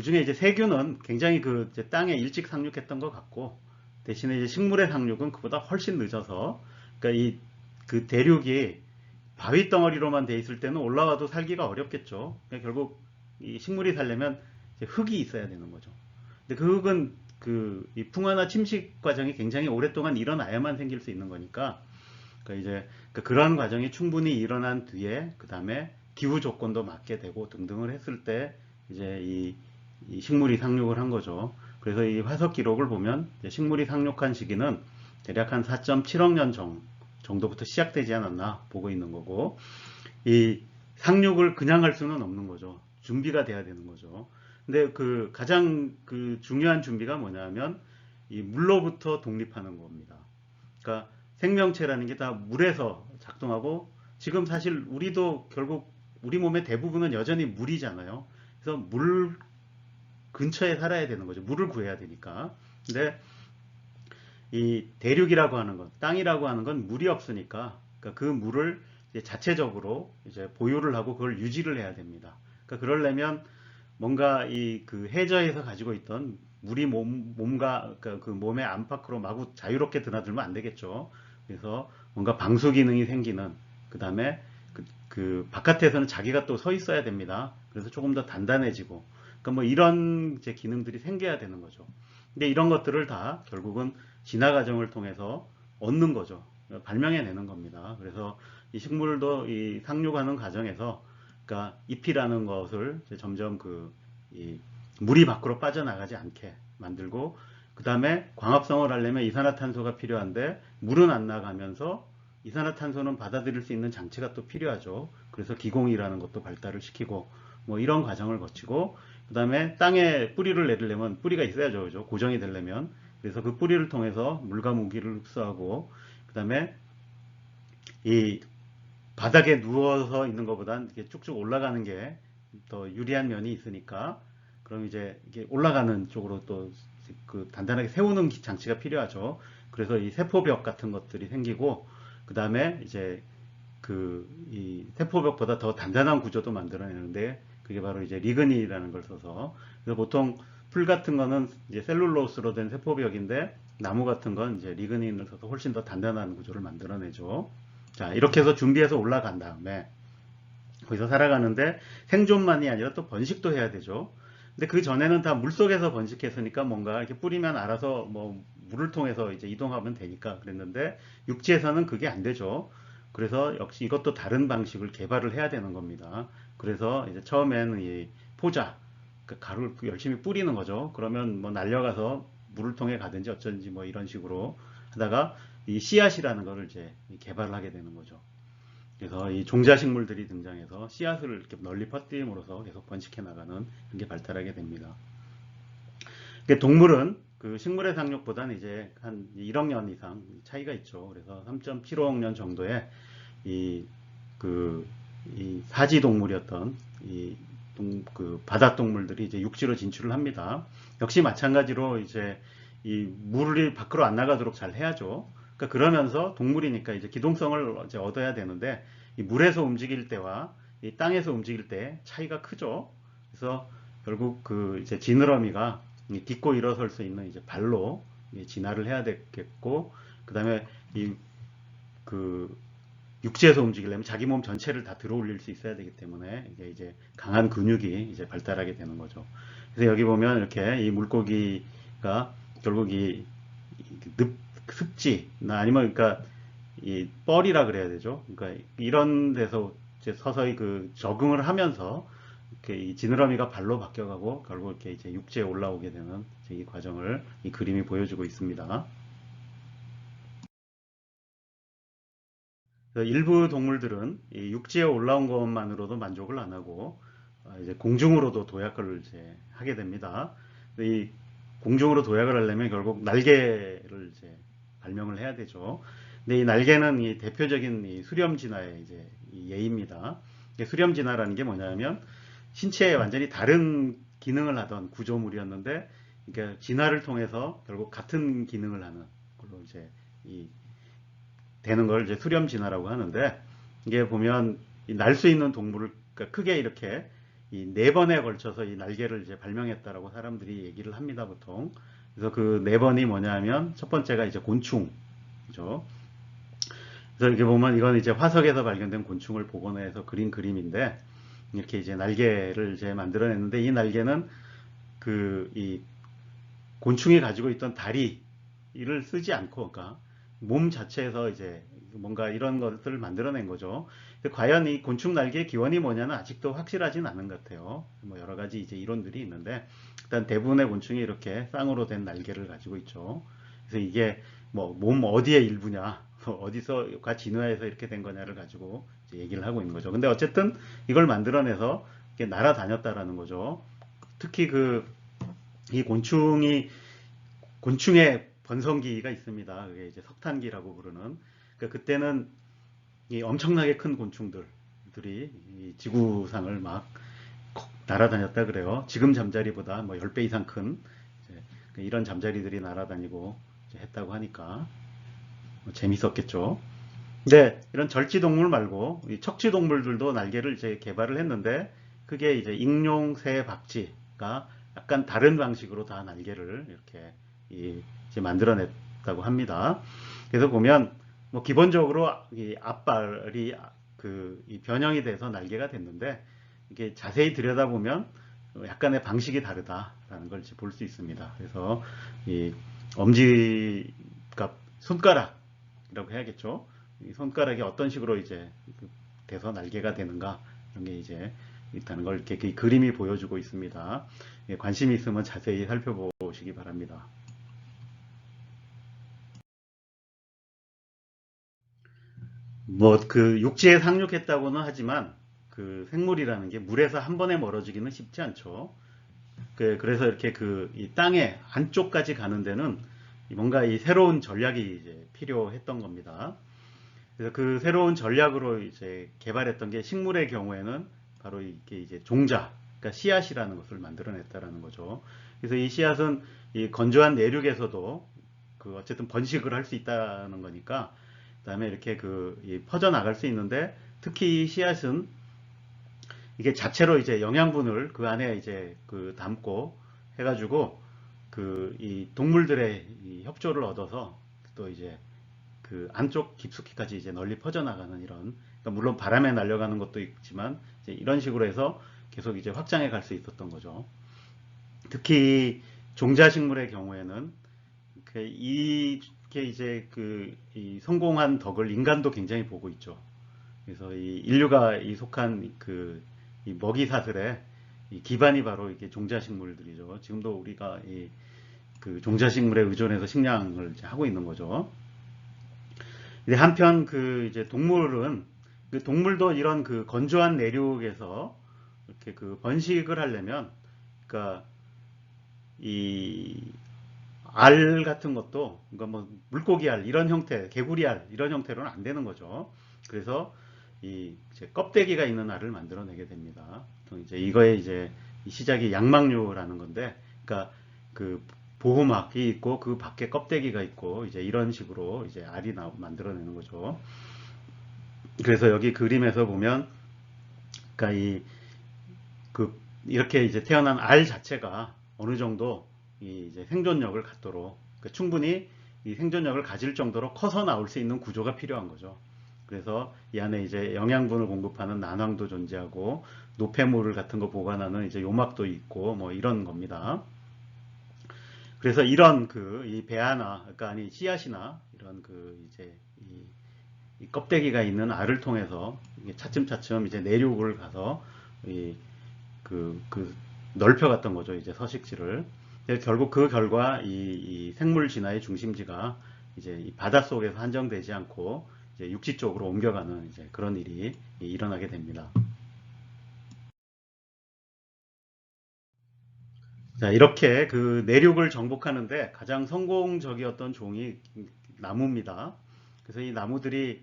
중에 이제 세균은 굉장히 그 이제 땅에 일찍 상륙했던 것 같고 대신에 이제 식물의 상륙은 그보다 훨씬 늦어서 그러니까 그 대륙이 바위 덩어리로만 돼 있을 때는 올라와도 살기가 어렵겠죠. 그러니까 결국 이 식물이 살려면 이제 흙이 있어야 되는 거죠. 근데 그 흙은 이 풍화나 침식 과정이 굉장히 오랫동안 일어나야만 생길 수 있는 거니까 그러니까 이제 그런 과정이 충분히 일어난 뒤에 그 다음에 기후 조건도 맞게 되고 등등을 했을 때 이제 이 식물이 상륙을 한 거죠. 그래서 이 화석 기록을 보면 식물이 상륙한 시기는 대략 한 4.7억 년 정도부터 시작되지 않았나 보고 있는 거고 이 상륙을 그냥 할 수는 없는 거죠. 준비가 돼야 되는 거죠. 근데 가장 중요한 준비가 뭐냐면 이 물로부터 독립하는 겁니다. 그러니까 생명체라는 게 다 물에서 작동하고 지금 사실 우리도 결국 우리 몸의 대부분은 여전히 물이잖아요. 그래서 물 근처에 살아야 되는 거죠. 물을 구해야 되니까. 근데 이 대륙이라고 하는 건, 땅이라고 하는 건 물이 없으니까 그러니까 그 물을 이제 자체적으로 이제 보유를 하고 그걸 유지를 해야 됩니다. 그러니까 그러려면 뭔가 그 해저에서 가지고 있던 물이 몸과 그러니까 그 몸의 안팎으로 마구 자유롭게 드나들면 안 되겠죠. 그래서 뭔가 방수 기능이 생기는 그 다음에 그 바깥에서는 자기가 또 서 있어야 됩니다. 그래서 조금 더 단단해지고 그러니까 뭐 이런 이제 기능들이 생겨야 되는 거죠. 근데 이런 것들을 다 결국은 진화 과정을 통해서 얻는 거죠. 발명해내는 겁니다. 그래서 이 식물도 이 상륙하는 과정에서 그러니까 잎이라는 것을 점점 이 물이 밖으로 빠져나가지 않게 만들고 그 다음에 광합성을 하려면 이산화탄소가 필요한데 물은 안 나가면서 이산화탄소는 받아들일 수 있는 장치가 또 필요하죠. 그래서 기공이라는 것도 발달을 시키고 뭐 이런 과정을 거치고 그 다음에 땅에 뿌리를 내리려면 뿌리가 있어야죠. 그죠? 고정이 되려면 그래서 그 뿌리를 통해서 물과 무기를 흡수하고 그 다음에 이 바닥에 누워서 있는 것보단 이렇게 쭉쭉 올라가는 게 더 유리한 면이 있으니까 그럼 이제 이게 올라가는 쪽으로 또 그 단단하게 세우는 장치가 필요하죠. 그래서 이 세포벽 같은 것들이 생기고 그 다음에 이제 이 세포벽보다 더 단단한 구조도 만들어내는데 그게 바로 이제 리그닌이라는 걸 써서 그래서 보통 풀 같은 거는 이제 셀룰로스로 된 세포벽인데 나무 같은 건 이제 리그닌을 써서 훨씬 더 단단한 구조를 만들어내죠. 자, 이렇게 해서 준비해서 올라간 다음에 거기서 살아가는데 생존만이 아니라 또 번식도 해야 되죠. 근데 그 전에는 다 물속에서 번식했으니까 뭔가 이렇게 뿌리면 알아서 뭐 물을 통해서 이제 이동하면 되니까 그랬는데 육지에서는 그게 안 되죠. 그래서 역시 이것도 다른 방식을 개발을 해야 되는 겁니다. 그래서 이제 처음에는 이 포자, 그 가루를 열심히 뿌리는 거죠. 그러면 뭐 날려가서 물을 통해 가든지 어쩐지 뭐 이런 식으로 하다가 이 씨앗이라는 거를 이제 개발을 하게 되는 거죠. 그래서 이 종자식물들이 등장해서 씨앗을 이렇게 널리 퍼뜨림으로써 계속 번식해 나가는 그런 게 발달하게 됩니다. 동물은 그 식물의 상륙보다는 이제 한 1억 년 이상 차이가 있죠. 그래서 3.75억 년 정도의 이 사지 동물이었던 그 바다 동물들이 이제 육지로 진출을 합니다. 역시 마찬가지로 이제 이 물이 밖으로 안 나가도록 잘 해야죠. 그러니까 그러면서 동물이니까 이제 기동성을 이제 얻어야 되는데 이 물에서 움직일 때와 이 땅에서 움직일 때 차이가 크죠. 그래서 결국 그 이제 지느러미가 딛고 일어설 수 있는 이제 발로 진화를 해야 되겠고, 그 다음에 이 그 육지에서 움직이려면 자기 몸 전체를 다 들어 올릴 수 있어야 되기 때문에 이게 이제 강한 근육이 이제 발달하게 되는 거죠. 그래서 여기 보면 이렇게 이 물고기가 결국 이 습지나 아니면 그러니까 이 뻘이라 그래야 되죠. 그러니까 이런 데서 이제 서서히 그 적응을 하면서 이렇게 이 지느러미가 발로 바뀌어가고 결국 이렇게 이제 육지에 올라오게 되는 이 과정을 이 그림이 보여주고 있습니다. 일부 동물들은 이 육지에 올라온 것만으로도 만족을 안 하고 이제 공중으로도 도약을 이제 하게 됩니다. 이 공중으로 도약을 하려면 결국 날개를 이제 발명을 해야 되죠. 근데 이 날개는 이 대표적인 이 수렴 진화의 이제 이 예입니다. 수렴 진화라는 게 뭐냐면 신체에 완전히 다른 기능을 하던 구조물이었는데, 그러니까 진화를 통해서 결국 같은 기능을 하는 걸로 이제 이 되는 걸 이제 수렴 진화라고 하는데, 이게 보면 날 수 있는 동물을 그러니까 크게 이렇게 이 네 번에 걸쳐서 이 날개를 이제 발명했다라고 사람들이 얘기를 합니다, 보통. 그래서 그 네 번이 뭐냐면 첫 번째가 이제 곤충이죠. 그래서 이렇게 보면 이건 이제 화석에서 발견된 곤충을 복원해서 그린 그림인데, 이렇게 이제 날개를 이제 만들어냈는데, 이 날개는 그 이 곤충이 가지고 있던 다리를 쓰지 않고, 그러니까 몸 자체에서 이제 뭔가 이런 것들을 만들어낸 거죠. 과연 이 곤충 날개의 기원이 뭐냐는 아직도 확실하진 않은 것 같아요. 뭐 여러 가지 이제 이론들이 있는데, 일단 대부분의 곤충이 이렇게 쌍으로 된 날개를 가지고 있죠. 그래서 이게 뭐 몸 어디의 일부냐, 어디서가 진화해서 이렇게 된 거냐를 가지고 이제 얘기를 하고 있는 거죠. 근데 어쨌든 이걸 만들어내서 이렇게 날아다녔다라는 거죠. 특히 이 곤충의 번성기가 있습니다. 그게 이제 석탄기라고 부르는. 그러니까 그때는 이 엄청나게 큰 곤충들이 이 지구상을 막 날아다녔다 그래요. 지금 잠자리보다 뭐 10배 이상 큰 이런 잠자리들이 날아다니고 했다고 하니까 뭐 재밌었겠죠. 근데 이런 절지동물 말고 이 척지동물들도 날개를 이제 개발을 했는데, 그게 이제 익룡, 새, 박쥐가 약간 다른 방식으로 다 날개를 이렇게 이제 만들어냈다고 합니다. 그래서 보면 뭐 기본적으로 이 앞발이 이 변형이 돼서 날개가 됐는데, 이게 자세히 들여다보면 약간의 방식이 다르다라는 걸 볼 수 있습니다. 그래서 이 엄지, 그러니까 손가락이라고 해야겠죠. 이 손가락이 어떤 식으로 이제 돼서 날개가 되는가, 이런 게 이제 있다는 걸 이렇게 그림이 보여주고 있습니다. 관심 있으면 자세히 살펴보시기 바랍니다. 뭐 그 육지에 상륙했다고는 하지만 그 생물이라는 게 물에서 한 번에 멀어지기는 쉽지 않죠. 그래서 이렇게 이 땅의 안쪽까지 가는 데는 뭔가 이 새로운 전략이 이제 필요했던 겁니다. 그래서 그 새로운 전략으로 이제 개발했던 게 식물의 경우에는 바로 이게 이제 종자, 그러니까 씨앗이라는 것을 만들어냈다라는 거죠. 그래서 이 씨앗은 이 건조한 내륙에서도 어쨌든 번식을 할 수 있다는 거니까, 그다음에 이렇게 퍼져 나갈 수 있는데, 특히 이 씨앗은 이게 자체로 이제 영양분을 그 안에 이제 담고 해가지고 이 동물들의 이 협조를 얻어서 또 이제 안쪽 깊숙이까지 이제 널리 퍼져나가는 이런, 그러니까 물론 바람에 날려가는 것도 있지만 이제 이런 식으로 해서 계속 이제 확장해 갈 수 있었던 거죠. 특히 종자식물의 경우에는 이게 이제 이 성공한 덕을 인간도 굉장히 보고 있죠. 그래서 이 인류가 속한 이 먹이사슬의 이 기반이 바로 이게 종자식물들이죠. 지금도 우리가 종자식물에 의존해서 식량을 이제 하고 있는 거죠. 근데 한편 이제 동물은 동물도 이런 건조한 내륙에서 이렇게 번식을 하려면, 그러니까 이 알 같은 것도, 그러니까 뭐 물고기 알 이런 형태, 개구리 알 이런 형태로는 안 되는 거죠. 그래서 이제 껍데기가 있는 알을 만들어내게 됩니다. 이제 이거에 이제 시작이 양막류라는 건데, 그러니까 보호막이 있고 그 밖에 껍데기가 있고 이제 이런 식으로 이제 알이 만들어내는 거죠. 그래서 여기 그림에서 보면, 그러니까 이렇게 이제 태어난 알 자체가 어느 정도 이제 생존력을 갖도록, 그러니까 충분히 이 생존력을 가질 정도로 커서 나올 수 있는 구조가 필요한 거죠. 그래서 이 안에 이제 영양분을 공급하는 난황도 존재하고 노폐물 같은 거 보관하는 이제 요막도 있고 뭐 이런 겁니다. 그래서 이런 이 배아나, 그러니까 아니 씨앗이나 이런 이제 이 껍데기가 있는 알을 통해서 차츰차츰 이제 내륙을 가서 그 넓혀갔던 거죠. 이제 서식지를. 결국 그 결과 이 생물 진화의 중심지가 이제 이 바닷속에서 한정되지 않고 이제 육지 쪽으로 옮겨가는 이제 그런 일이 일어나게 됩니다. 자, 이렇게 그 내륙을 정복하는데 가장 성공적이었던 종이 나무입니다. 그래서 이 나무들이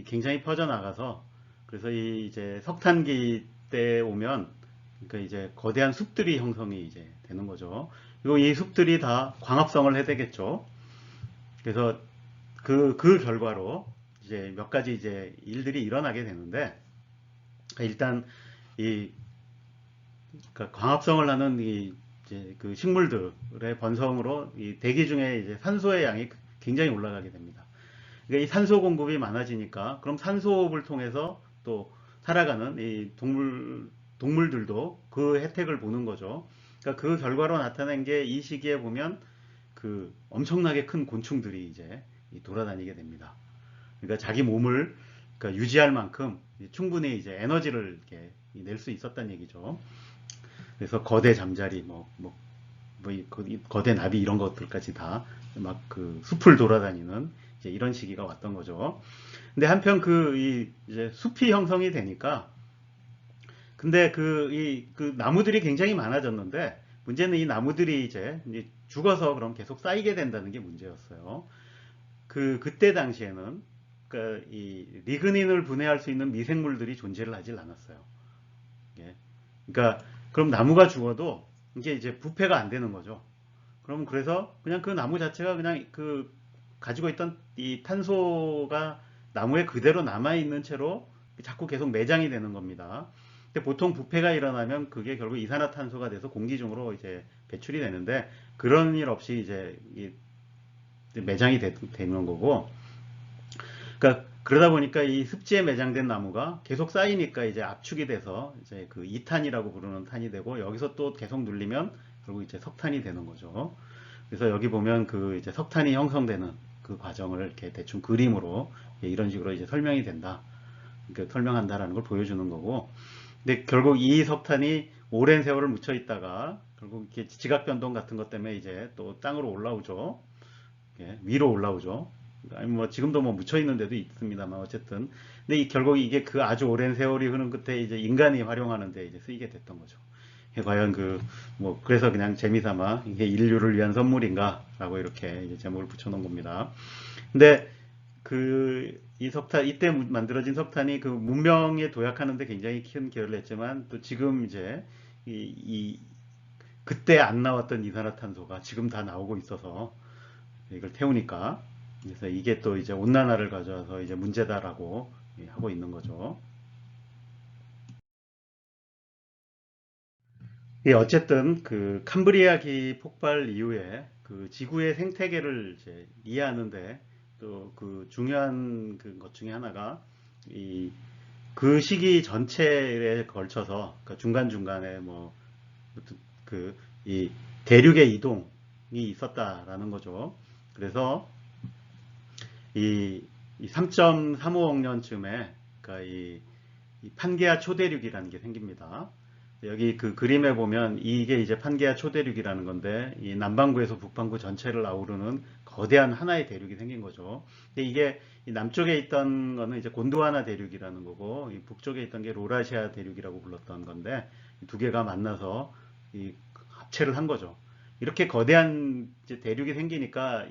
굉장히 퍼져나가서, 그래서 이 이제 석탄기 때 오면 그러니까 이제 거대한 숲들이 형성이 이제 되는 거죠. 그리고 이 숲들이 다 광합성을 해대겠죠. 그래서 그 결과로 이제 몇 가지 이제 일들이 일어나게 되는데, 일단 이 그러니까 광합성을 하는 이제 그 식물들의 번성으로 이 대기 중에 이제 산소의 양이 굉장히 올라가게 됩니다. 그러니까 이 산소 공급이 많아지니까 그럼 산소호흡을 통해서 또 살아가는 이 동물들도 그 혜택을 보는 거죠. 그러니까 그 결과로 나타난 게 이 시기에 보면 그 엄청나게 큰 곤충들이 이제 돌아다니게 됩니다. 그러니까 자기 몸을 그러니까 유지할 만큼 충분히 이제 에너지를 이렇게 낼 수 있었다는 얘기죠. 그래서 거대 잠자리, 거대 나비 이런 것들까지 다 막 그 숲을 돌아다니는 이제 이런 시기가 왔던 거죠. 근데 한편 이제 숲이 형성이 되니까, 근데 그 나무들이 굉장히 많아졌는데, 문제는 이 나무들이 이제 죽어서 그럼 계속 쌓이게 된다는 게 문제였어요. 그때 당시에는 이 리그닌을 분해할 수 있는 미생물들이 존재를 하질 않았어요. 예. 그러니까 그럼 나무가 죽어도 이게 이제 부패가 안 되는 거죠. 그럼 그래서 그냥 그 나무 자체가 그냥 가지고 있던 이 탄소가 나무에 그대로 남아 있는 채로 자꾸 계속 매장이 되는 겁니다. 근데 보통 부패가 일어나면 그게 결국 이산화탄소가 돼서 공기 중으로 이제 배출이 되는데, 그런 일 없이 이제 매장이 되는 거고, 그러니까 그러다 보니까 이 습지에 매장된 나무가 계속 쌓이니까 이제 압축이 돼서 이제 그 이탄이라고 부르는 탄이 되고, 여기서 또 계속 눌리면 결국 이제 석탄이 되는 거죠. 그래서 여기 보면 이제 석탄이 형성되는 그 과정을 이렇게 대충 그림으로 이런 식으로 이제 설명이 된다. 그러니까 설명한다라는 걸 보여주는 거고. 근데 결국 이 석탄이 오랜 세월을 묻혀 있다가 결국 이렇게 지각 변동 같은 것 때문에 이제 또 땅으로 올라오죠. 위로 올라오죠. 아니 뭐 지금도 뭐 묻혀 있는 데도 있습니다만 어쨌든. 근데 결국 이게 그 아주 오랜 세월이 흐른 끝에 이제 인간이 활용하는데 이제 쓰이게 됐던 거죠. 과연 그래서 그냥 재미삼아 이게 인류를 위한 선물인가라고 이렇게 이제 제목을 붙여놓은 겁니다. 근데 이 석탄, 이때 만들어진 석탄이 그 문명에 도약하는데 굉장히 큰 기여를 했지만, 또 지금 이제 그때 안 나왔던 이산화탄소가 지금 다 나오고 있어서 이걸 태우니까, 그래서 이게 또 이제 온난화를 가져와서 이제 문제다라고 하고 있는 거죠. 어쨌든 그 캄브리아기 폭발 이후에 그 지구의 생태계를 이제 이해하는데 또 그 중요한 것 중에 하나가 그 시기 전체에 걸쳐서 그 중간중간에 이 대륙의 이동이 있었다라는 거죠. 그래서 이 3.35억 년쯤에 그러니까 이 판게아 초대륙이라는 게 생깁니다. 여기 그 그림에 보면 이게 이제 판게아 초대륙이라는 건데, 이 남반구에서 북반구 전체를 아우르는 거대한 하나의 대륙이 생긴 거죠. 근데 이게 이 남쪽에 있던 거는 이제 곤드와나 대륙이라는 거고, 이 북쪽에 있던 게 로라시아 대륙이라고 불렀던 건데, 두 개가 만나서 합체를 한 거죠. 이렇게 거대한 이제 대륙이 생기니까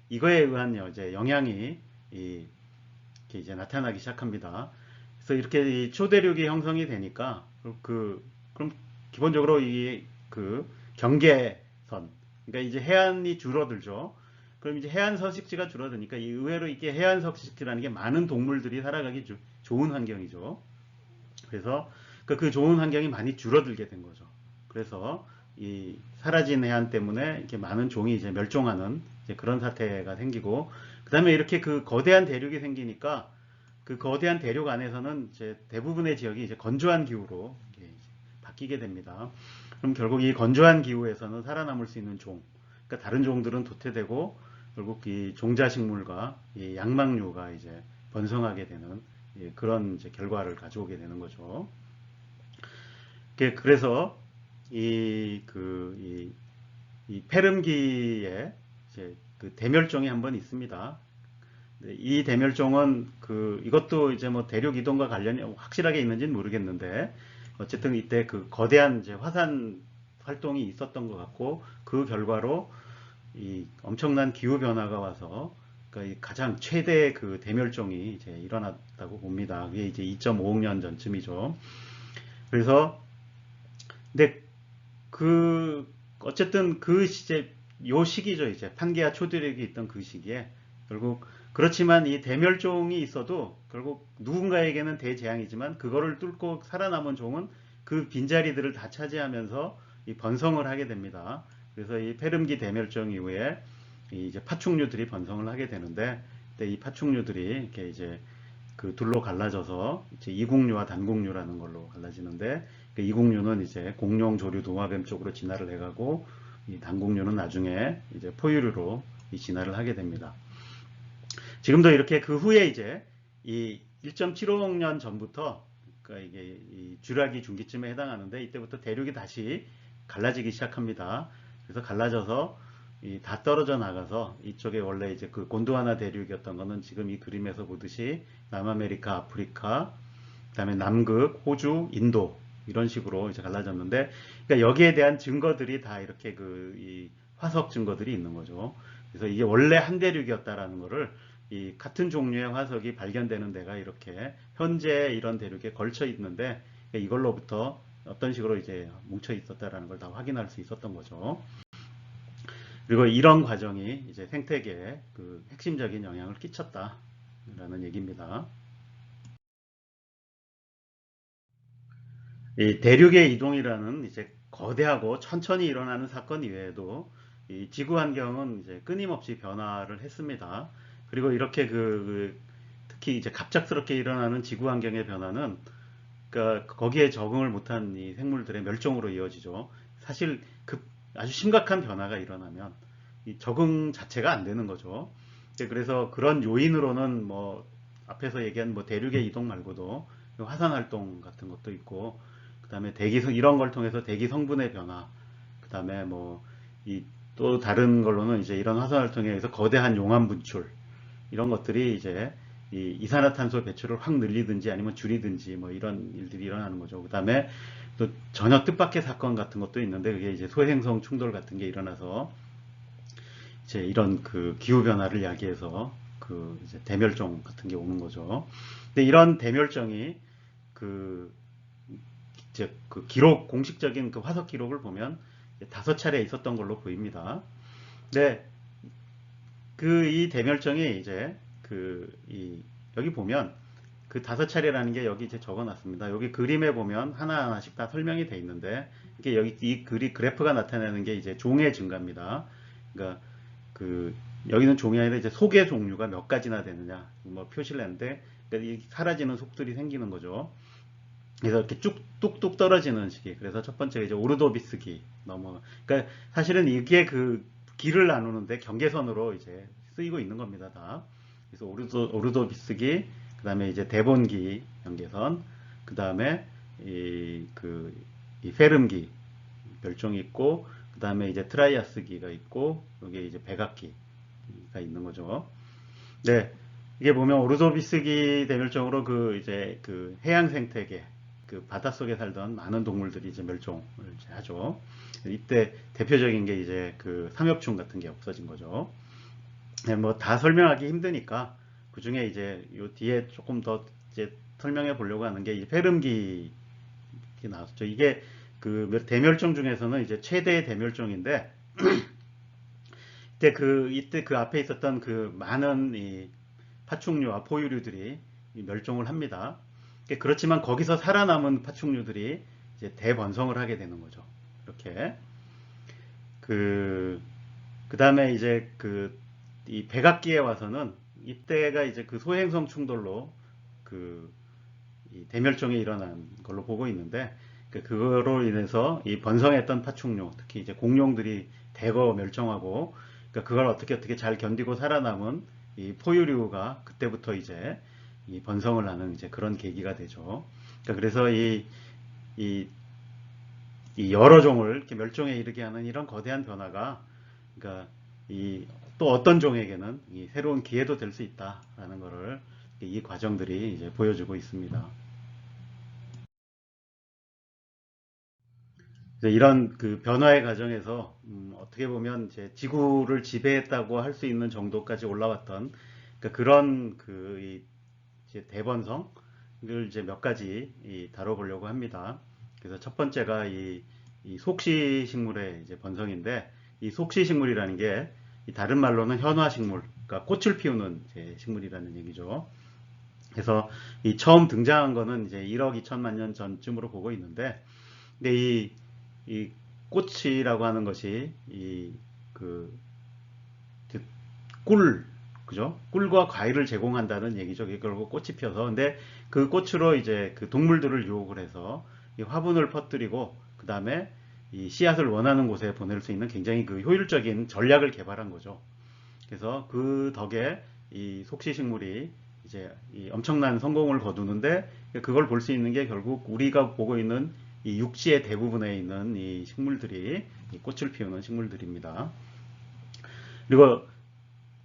이거에 의한 이제 영향이 이렇게 이제 나타나기 시작합니다. 그래서 이렇게 이 초대륙이 형성이 되니까 그럼 기본적으로 경계선, 그러니까 이제 해안이 줄어들죠. 그럼 이제 해안 서식지가 줄어드니까 의외로 이게 해안 서식지라는 게 많은 동물들이 살아가기 좋은 환경이죠. 그래서 그 좋은 환경이 많이 줄어들게 된 거죠. 그래서 이 사라진 해안 때문에 이렇게 많은 종이 이제 멸종하는 이제 그런 사태가 생기고, 그 다음에 이렇게 그 거대한 대륙이 생기니까 그 거대한 대륙 안에서는 이제 대부분의 지역이 이제 건조한 기후로 이제 바뀌게 됩니다. 그럼 결국 이 건조한 기후에서는 살아남을 수 있는 종, 그러니까 다른 종들은 도태되고 결국 이 종자식물과 이 양막류가 이제 번성하게 되는 그런 이제 결과를 가져오게 되는 거죠. 그래서 이 페름기에 이제 그 대멸종이 한번 있습니다. 이 대멸종은 이것도 이제 뭐 대륙 이동과 관련이 확실하게 있는지는 모르겠는데, 어쨌든 이때 그 거대한 이제 화산 활동이 있었던 것 같고, 그 결과로 이 엄청난 기후 변화가 와서 그러니까 이 가장 최대 그 대멸종이 이제 일어났다고 봅니다. 그게 이제 2.5억 년 전쯤이죠. 그래서 근데 어쨌든 요 시기죠. 이제 판게아 초대륙이 있던 그 시기에 결국 그렇지만 이 대멸종이 있어도 결국 누군가에게는 대재앙이지만 그거를 뚫고 살아남은 종은 그 빈자리들을 다 차지하면서 이 번성을 하게 됩니다. 그래서 이 페름기 대멸종 이후에 이제 파충류들이 번성을 하게 되는데, 이 파충류들이 이렇게 이제 그 둘로 갈라져서 이제 이국류와 단국류라는 걸로 갈라지는데, 그 이국류는 이제 공룡, 조류, 도마뱀 쪽으로 진화를 해가고, 이 단국류는 나중에 이제 포유류로 진화를 하게 됩니다. 지금도 이렇게 그 후에 이제 이 1.75억 년 전부터, 그러니까 이게 이 쥬라기 중기쯤에 해당하는데, 이때부터 대륙이 다시 갈라지기 시작합니다. 그래서 갈라져서 다 떨어져 나가서 이쪽에 원래 이제 그 곤드와나 대륙이었던 거는 지금 이 그림에서 보듯이 남아메리카, 아프리카, 그다음에 남극, 호주, 인도 이런 식으로 이제 갈라졌는데, 그러니까 여기에 대한 증거들이 다 이렇게 이 화석 증거들이 있는 거죠. 그래서 이게 원래 한 대륙이었다라는 거를 이 같은 종류의 화석이 발견되는 데가 이렇게 현재 이런 대륙에 걸쳐 있는데, 그러니까 이걸로부터 어떤 식으로 이제 뭉쳐 있었다라는 걸 다 확인할 수 있었던 거죠. 그리고 이런 과정이 이제 생태계에 그 핵심적인 영향을 끼쳤다라는 얘기입니다. 이 대륙의 이동이라는 이제 거대하고 천천히 일어나는 사건 이외에도 이 지구 환경은 이제 끊임없이 변화를 했습니다. 그리고 이렇게 특히 이제 갑작스럽게 일어나는 지구 환경의 변화는 그러니까 거기에 적응을 못한 이 생물들의 멸종으로 이어지죠. 사실 아주 심각한 변화가 일어나면 이 적응 자체가 안 되는 거죠. 그래서 그런 요인으로는 뭐 앞에서 얘기한 뭐 대륙의 이동 말고도 화산 활동 같은 것도 있고, 그다음에 이런 걸 통해서 대기 성분의 변화, 그다음에 뭐 또 다른 걸로는 이제 이런 화산 활동에 의해서 거대한 용암 분출, 이런 것들이 이제 이 이산화탄소 배출을 확 늘리든지 아니면 줄이든지 뭐 이런 일들이 일어나는 거죠. 그다음에 또 전혀 뜻밖의 사건 같은 것도 있는데, 그게 이제 소행성 충돌 같은 게 일어나서 이제 이런 그 기후 변화를 야기해서 이제 대멸종 같은 게 오는 거죠. 근데 이런 대멸종이 이제 공식적인 그 화석 기록을 보면 5차례 있었던 걸로 보입니다. 근데 이 대멸종이 이제 여기 보면 그 5차례라는 게 여기 이제 적어놨습니다. 여기 그림에 보면 하나하나씩 다 설명이 돼 있는데, 이게 여기 이 그래프가 나타내는 게 이제 종의 증가입니다. 그러니까 여기는 종이 아니라 이제 속의 종류가 몇 가지나 되느냐 뭐 표시를 했는데, 그러니까 이 사라지는 속들이 생기는 거죠. 그래서 이렇게 쭉 뚝뚝 떨어지는 시기. 그래서 첫 번째가 이제 오르도비스기 그러니까 사실은 이게 그 기를 나누는데 경계선으로 이제 쓰이고 있는 겁니다, 다. 그래서 오르도비스기, 그 다음에 이제 데본기 경계선, 그 다음에 이 페름기 멸종이 있고, 그 다음에 이제 트라이아스기가 있고, 여기에 이제 백악기가 있는 거죠. 네. 이게 보면 오르도비스기 대멸종으로 이제 해양 생태계, 바닷속에 살던 많은 동물들이 이제 멸종을 이제 하죠. 이때 대표적인 게 이제 삼엽충 같은 게 없어진 거죠. 네, 뭐 다 설명하기 힘드니까 그 중에 이제 요 뒤에 조금 더 이제 설명해 보려고 하는 게 이 페름기 나왔죠. 이게 대멸종 중에서는 이제 최대의 대멸종인데, 이때 그 앞에 있었던 많은 이 파충류와 포유류들이 멸종을 합니다. 그렇지만 거기서 살아남은 파충류들이 이제 대번성을 하게 되는 거죠. 이렇게 그 다음에 이제 이 백악기에 와서는 이때가 이제 그 소행성 충돌로 이 대멸종이 일어난 걸로 보고 있는데 그거로 인해서 이 번성했던 파충류, 특히 이제 공룡들이 대거 멸종하고 그걸 어떻게 잘 견디고 살아남은 이 포유류가 그때부터 이제 이 번성을 하는 이제 그런 계기가 되죠. 그래서 이 여러 종을 이렇게 멸종에 이르게 하는 이런 거대한 변화가 그러니까 또 어떤 종에게는 이 새로운 기회도 될 수 있다라는 것을 이 과정들이 이제 보여주고 있습니다. 이런 그 변화의 과정에서 어떻게 보면 이제 지구를 지배했다고 할 수 있는 정도까지 올라왔던 그러니까 그런 이제 대번성을 이제 몇 가지 다뤄보려고 합니다. 그래서 첫 번째가 이 속시식물의 이제 번성인데 이 속시식물이라는 게 다른 말로는 현화식물, 그러니까 꽃을 피우는 이제 식물이라는 얘기죠. 그래서 이 처음 등장한 거는 이제 1억 2천만 년 전쯤으로 보고 있는데, 근데 이 꽃이라고 하는 것이 그, 꿀, 그죠? 꿀과 과일을 제공한다는 얘기죠. 결국 꽃이 피어서. 근데 그 꽃으로 이제 그 동물들을 유혹을 해서 이 화분을 퍼뜨리고, 그 다음에 이 씨앗을 원하는 곳에 보낼 수 있는 굉장히 그 효율적인 전략을 개발한 거죠. 그래서 그 덕에 이 속시식물이 이제 이 엄청난 성공을 거두는데 그걸 볼 수 있는 게 결국 우리가 보고 있는 이 육지의 대부분에 있는 이 식물들이 이 꽃을 피우는 식물들입니다. 그리고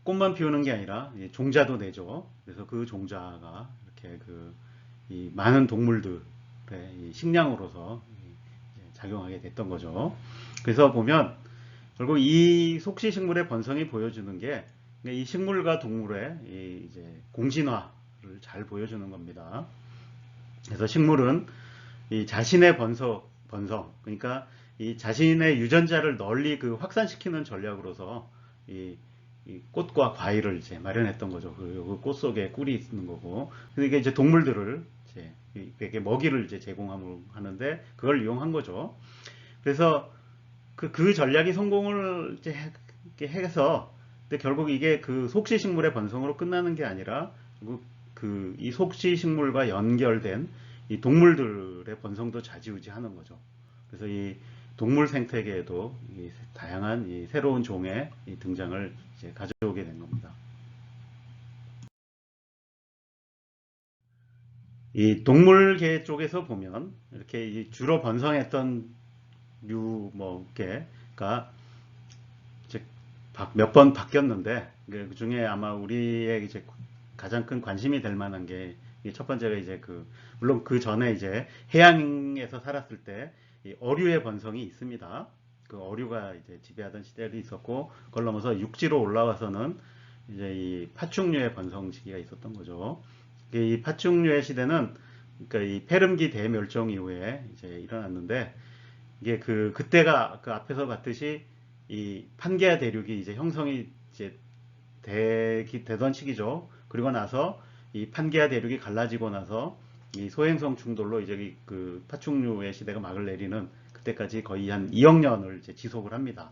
꽃만 피우는 게 아니라 종자도 내죠. 그래서 그 종자가 이렇게 이 많은 동물들의 이 식량으로서 작용하게 됐던 거죠. 그래서 보면 결국 이 속시식물의 번성이 보여주는 게 이 식물과 동물의 이제 공진화를 잘 보여주는 겁니다. 그래서 식물은 이 자신의 번성, 그러니까 이 자신의 유전자를 널리 확산시키는 전략으로서 이 꽃과 과일을 이제 마련했던 거죠. 그 꽃 속에 꿀이 있는 거고. 그러니까 이제 동물들을 이제 먹이를 이제 제공하는데 그걸 이용한 거죠. 그래서 그 전략이 성공을 이제 해서 근데 결국 이게 그 속시식물의 번성으로 끝나는 게 아니라 이 속시식물과 연결된 이 동물들의 번성도 좌지우지하는 거죠. 그래서 이 동물 생태계에도 이 다양한 이 새로운 종의 이 등장을 이제 가져오게 된 겁니다. 이 동물계 쪽에서 보면 이렇게 주로 번성했던 류뭐개가 몇 번 바뀌었는데 그 중에 아마 우리의 이제 가장 큰 관심이 될 만한 게 첫 번째가 이제 물론 그 전에 이제 해양에서 살았을 때 어류의 번성이 있습니다. 그 어류가 이제 지배하던 시대도 있었고 그걸 넘어서 육지로 올라와서는 이제 이 파충류의 번성 시기가 있었던 거죠. 이 파충류의 시대는 그러니까 이 페름기 대멸종 이후에 이제 일어났는데 이게 그때가 그 앞에서 봤듯이 이 판게아 대륙이 이제 형성이 이제 되던 시기죠. 그리고 나서 이 판게아 대륙이 갈라지고 나서 이 소행성 충돌로 이제 그 파충류의 시대가 막을 내리는 그때까지 거의 한 2억 년을 이제 지속을 합니다.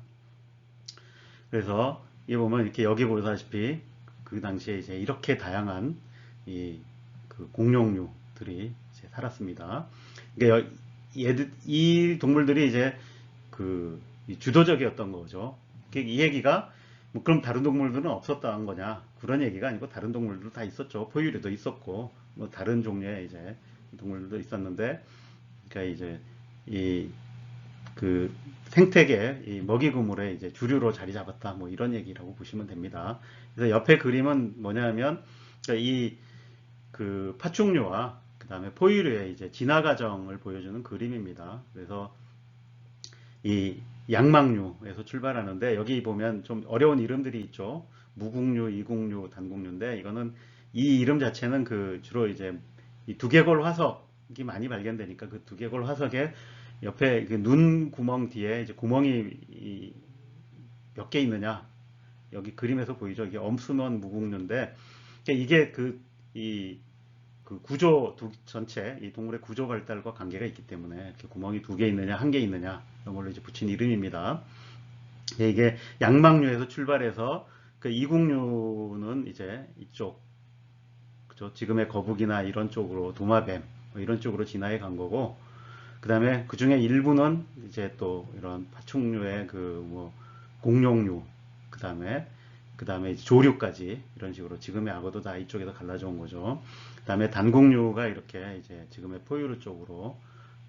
그래서 이 보면 이렇게 여기 보다시피 그 당시에 이제 이렇게 다양한 그 공룡류들이 이제 살았습니다. 그러니까 이 동물들이 이제 주도적이었던 거죠. 이 얘기가 뭐 그럼 다른 동물들은 없었다는 거냐? 그런 얘기가 아니고 다른 동물들도 다 있었죠. 포유류도 있었고 뭐 다른 종류의 이제 동물들도 있었는데, 그러니까 이제 그 생태계 이 먹이구물의 이제 주류로 자리 잡았다. 뭐 이런 얘기라고 보시면 됩니다. 그래서 옆에 그림은 뭐냐면 그러니까 그 파충류와 그 다음에 포유류의 이제 진화 과정을 보여주는 그림입니다. 그래서 이 양막류에서 출발하는데 여기 보면 좀 어려운 이름들이 있죠. 무국류, 이국류, 단국류인데 이거는 이 이름 자체는 주로 이제 이 두개골 화석이 많이 발견되니까 그 두개골 화석에 옆에 눈 구멍 뒤에 이제 구멍이 몇 개 있느냐, 여기 그림에서 보이죠. 이게 엄수면 무국류인데 이게 이 그 구조 전체 이 동물의 구조 발달과 관계가 있기 때문에 이렇게 구멍이 2개 있느냐 1개 있느냐 이런 걸로 이제 붙인 이름입니다. 이게 양막류에서 출발해서 그 이국류는 이제 이쪽 그죠? 지금의 거북이나 이런 쪽으로 도마뱀 뭐 이런 쪽으로 진화해 간 거고, 그 다음에 그 중에 일부는 이제 또 이런 파충류의 그 뭐 공룡류, 그 다음에 조류까지 이런 식으로 지금의 악어도 다 이쪽에서 갈라져 온 거죠. 그 다음에 단공류가 이렇게 이제 지금의 포유류 쪽으로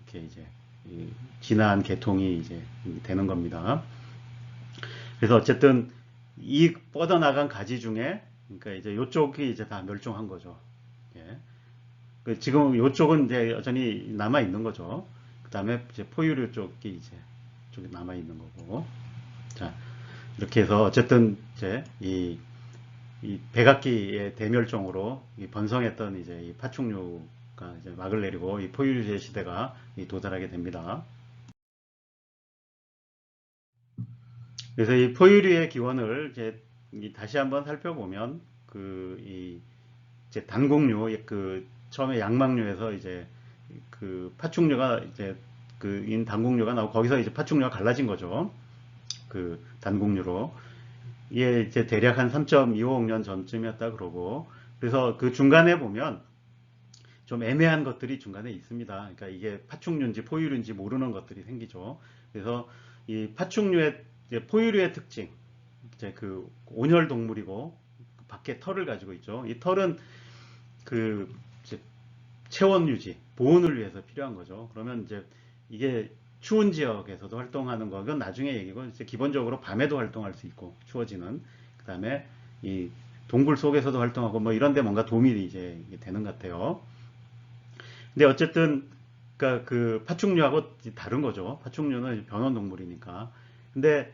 이렇게 이제 진화한 계통이 이제 되는 겁니다. 그래서 어쨌든 이 뻗어나간 가지 중에 그러니까 이제 요쪽이 이제 다 멸종한 거죠. 예. 지금 요쪽은 이제 여전히 남아 있는 거죠. 그 다음에 이제 포유류 쪽이 이제 쪽이 남아 있는 거고. 자, 이렇게 해서 어쨌든 이제 이 백악기의 대멸종으로 번성했던 이제 이 파충류가 이제 막을 내리고 이 포유류의 시대가 도달하게 됩니다. 그래서 이 포유류의 기원을 이제 다시 한번 살펴보면 이제 단공류 처음에 양막류에서 이제 그 파충류가 이제 인 단공류가 나오고 거기서 이제 파충류가 갈라진 거죠. 그 단공류로. 이게 이제 대략 한 3.25억 년 전쯤이었다 그러고, 그래서 그 중간에 보면 좀 애매한 것들이 중간에 있습니다. 그러니까 이게 파충류인지 포유류인지 모르는 것들이 생기죠. 그래서 이 파충류의 포유류의 특징, 이제 그 온혈 동물이고 밖에 털을 가지고 있죠. 이 털은 그 이제 체온 유지, 보온을 위해서 필요한 거죠. 그러면 이제 이게 추운 지역에서도 활동하는 건 나중에 얘기고, 이제 기본적으로 밤에도 활동할 수 있고 추워지는, 그 다음에 이 동굴 속에서도 활동하고 뭐 이런데 뭔가 도움이 이제 되는 것 같아요. 근데 어쨌든 그러니까 그 파충류하고 다른 거죠. 파충류는 변온 동물이니까. 근데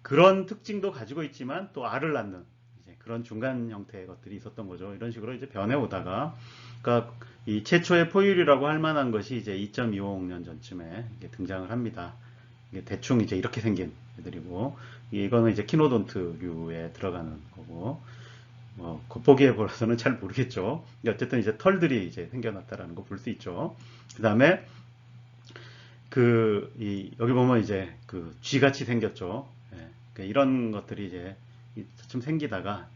그런 특징도 가지고 있지만 또 알을 낳는 이제 그런 중간 형태의 것들이 있었던 거죠. 이런 식으로 이제 변해 오다가, 그러니까 이 최초의 포유류라고 할 만한 것이 이제 2.25억 년 전쯤에 등장을 합니다. 이게 대충 이제 이렇게 생긴 애들이고, 이거는 이제 키노돈트류에 들어가는 거고, 겉보기에 보아서는 잘 모르겠죠. 어쨌든 이제 털들이 이제 생겨났다라는 거 볼 수 있죠. 그 다음에 여기 보면 이제 그 쥐같이 생겼죠. 예, 그러니까 이런 것들이 이제 좀 생기다가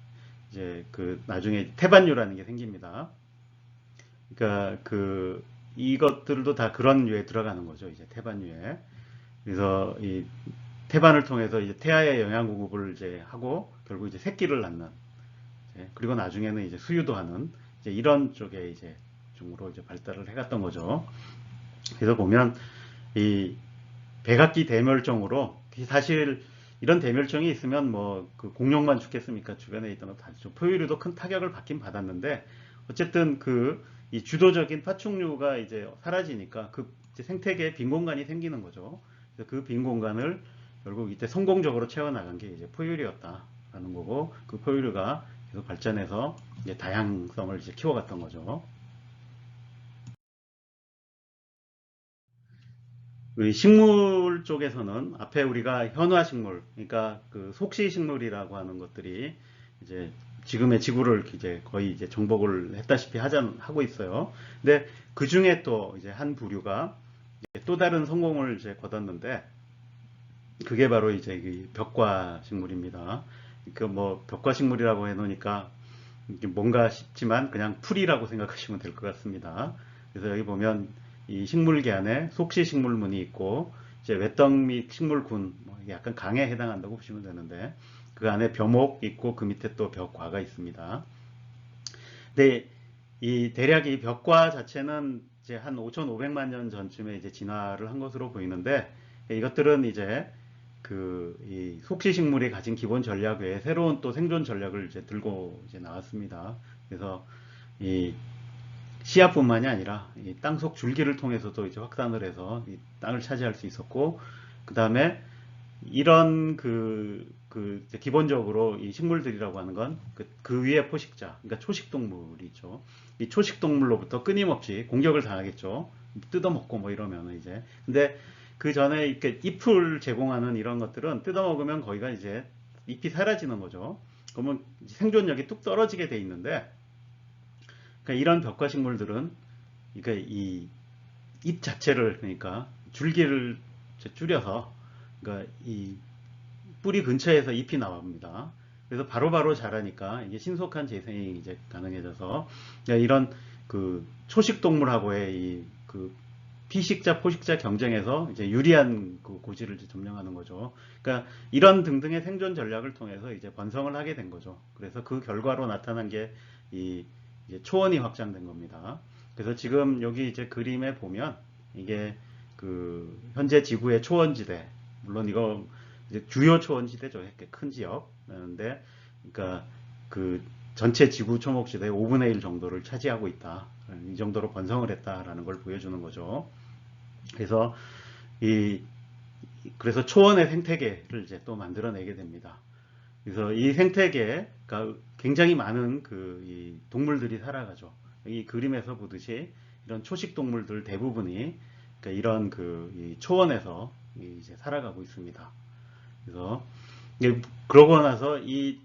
이제 그 나중에 태반류라는 게 생깁니다. 그러니까 이것들도 다 그런 류에 들어가는 거죠. 이제 태반류에. 그래서 이 태반을 통해서 이제 태아의 영양 공급을 이제 하고 결국 이제 새끼를 낳는, 그리고 나중에는 이제 수유도 하는 이제 이런 쪽에 이제 중으로 이제 발달을 해갔던 거죠. 그래서 보면 이 백악기 대멸종으로, 사실 이런 대멸종이 있으면 뭐 그 공룡만 죽겠습니까? 주변에 있던 거 다 죽죠. 포유류도 큰 타격을 받긴 받았는데, 어쨌든 이 주도적인 파충류가 이제 사라지니까 그 이제 생태계에 빈 공간이 생기는 거죠. 그래서 그 빈 공간을 결국 이때 성공적으로 채워나간 게 이제 포유류였다라는 거고, 그 포유류가 계속 발전해서 이제 다양성을 이제 키워갔던 거죠. 식물 쪽에서는 앞에 우리가 현화식물, 그러니까 그 속시식물이라고 하는 것들이 이제 지금의 지구를 이제 거의 이제 정복을 했다시피 하고 있어요. 근데 그 중에 또 이제 한 부류가 또 다른 성공을 이제 거뒀는데, 그게 바로 이제 벽과식물입니다. 그 뭐 벽과식물이라고 해놓으니까 뭔가 싶지만 그냥 풀이라고 생각하시면 될 것 같습니다. 그래서 여기 보면 이 식물계 안에 속시식물문이 있고, 이제 외떡 식물군, 뭐 약간 강에 해당한다고 보시면 되는데, 그 안에 벼목 있고 그 밑에 또 벽과가 있습니다. 근데 이 대략 이 벽과 자체는 이제 한 5,500만 년 전쯤에 이제 진화를 한 것으로 보이는데, 이것들은 이제 이 속시식물이 가진 기본 전략 외에 새로운 또 생존 전략을 이제 들고 이제 나왔습니다. 그래서 이 씨앗뿐만이 아니라 이 땅속 줄기를 통해서도 이제 확산을 해서 이 땅을 차지할 수 있었고, 그 다음에 이런 이제 기본적으로 이 식물들이라고 하는 건 그 위에 포식자, 그러니까 초식동물이죠. 이 초식동물로부터 끊임없이 공격을 당하겠죠. 뜯어먹고 뭐 이러면 이제. 근데 그 전에 이렇게 잎을 제공하는 이런 것들은 뜯어먹으면 거기가 이제 잎이 사라지는 거죠. 그러면 생존력이 뚝 떨어지게 돼 있는데, 그러니까 이런 벽과식물들은 그러니까 이 잎 자체를 그러니까 줄기를 줄여서 그러니까 이 뿌리 근처에서 잎이 나옵니다. 그래서 바로바로 자라니까 이게 신속한 재생이 이제 가능해져서 이런 그 초식 동물하고의 이그 피식자 포식자 경쟁에서 이제 유리한 그 고지를 이제 점령하는 거죠. 그러니까 이런 등등의 생존 전략을 통해서 이제 번성을 하게 된 거죠. 그래서 그 결과로 나타난 게 이 초원이 확장된 겁니다. 그래서 지금 여기 이제 그림에 보면 이게 그 현재 지구의 초원지대, 물론 이거 이제 주요 초원지대죠. 이렇게 큰 지역. 그런데 그러니까 그 전체 지구 초목지대의 5분의 1 정도를 차지하고 있다. 이 정도로 번성을 했다라는 걸 보여주는 거죠. 그래서 이 그래서 초원의 생태계를 이제 또 만들어내게 됩니다. 그래서 이 생태계가 굉장히 많은 이 동물들이 살아가죠. 이 그림에서 보듯이 이런 초식 동물들 대부분이 그러니까 이런 이 초원에서 이제 살아가고 있습니다. 그래서 그러고 나서 이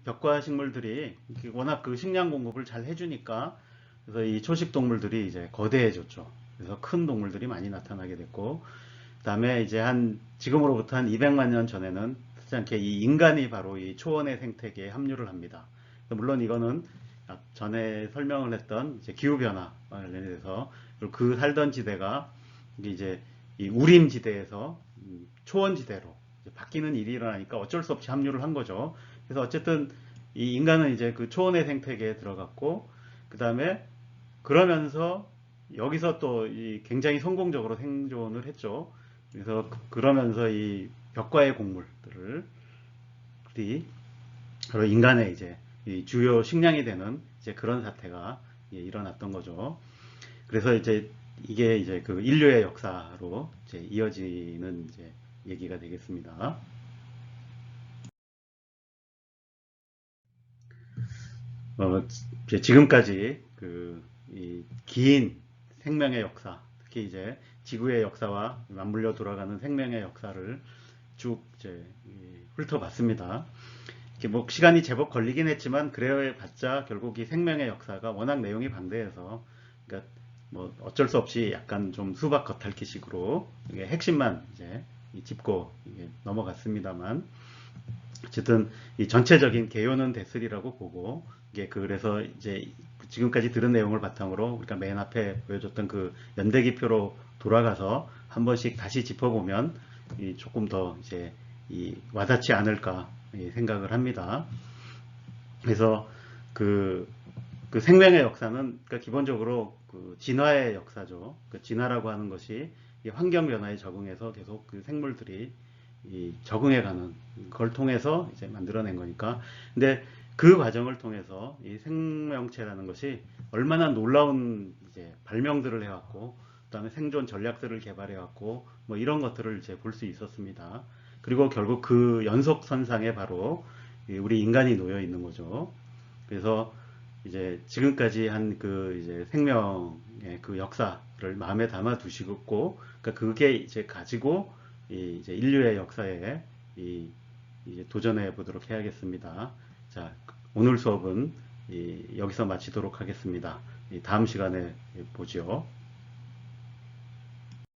벽과 식물들이 워낙 그 식량 공급을 잘 해주니까 그래서 이 초식 동물들이 이제 거대해졌죠. 그래서 큰 동물들이 많이 나타나게 됐고, 그다음에 이제 지금으로부터 한 200만 년 전에는 특히 않게 이 인간이 바로 이 초원의 생태계에 합류를 합니다. 물론 이거는 전에 설명을 했던 이제 기후 변화 관련해서 그 살던 지대가 이제 이 우림 지대에서 초원 지대로 바뀌는 일이 일어나니까 어쩔 수 없이 합류를 한 거죠. 그래서 어쨌든 이 인간은 이제 그 초원의 생태계에 들어갔고, 그 다음에 그러면서 여기서 또 굉장히 성공적으로 생존을 했죠. 그래서 그러면서 이 벽과의 곡물들이 바로 인간의 이제 이 주요 식량이 되는 이제 그런 사태가 일어났던 거죠. 그래서 이제 이게 이제 그 인류의 역사로 이제 이어지는 이제 얘기가 되겠습니다. 지금까지 이 긴 생명의 역사, 특히 이제 지구의 역사와 맞물려 돌아가는 생명의 역사를 쭉 이제 훑어봤습니다. 뭐 시간이 제법 걸리긴 했지만 그래 봤자 결국 이 생명의 역사가 워낙 내용이 방대해서 그러니까 뭐 어쩔 수 없이 약간 좀 수박 겉핥기식으로 핵심만 이제 짚고 넘어갔습니다만, 어쨌든 이 전체적인 개요는 됐으리라고 보고, 이게 그래서 이제 지금까지 들은 내용을 바탕으로 우리가 맨 앞에 보여줬던 그 연대기표로 돌아가서 한 번씩 다시 짚어보면 조금 더 이제 와닿지 않을까 생각을 합니다. 그래서 그 생명의 역사는 그러니까 기본적으로 그 진화의 역사죠. 그 진화라고 하는 것이 환경 변화에 적응해서 계속 그 생물들이 적응해가는 걸 통해서 이제 만들어낸 거니까. 근데 그 과정을 통해서 이 생명체라는 것이 얼마나 놀라운 이제 발명들을 해왔고, 그다음에 생존 전략들을 개발해왔고, 뭐 이런 것들을 이제 볼 수 있었습니다. 그리고 결국 그 연속선상에 바로 우리 인간이 놓여 있는 거죠. 그래서 이제 지금까지 한 이제 생명의 그 역사를 마음에 담아 두시고, 그러니까 그게 이제 가지고 이제 인류의 역사에 이제 도전해 보도록 해야겠습니다. 자, 오늘 수업은 여기서 마치도록 하겠습니다. 다음 시간에 보죠.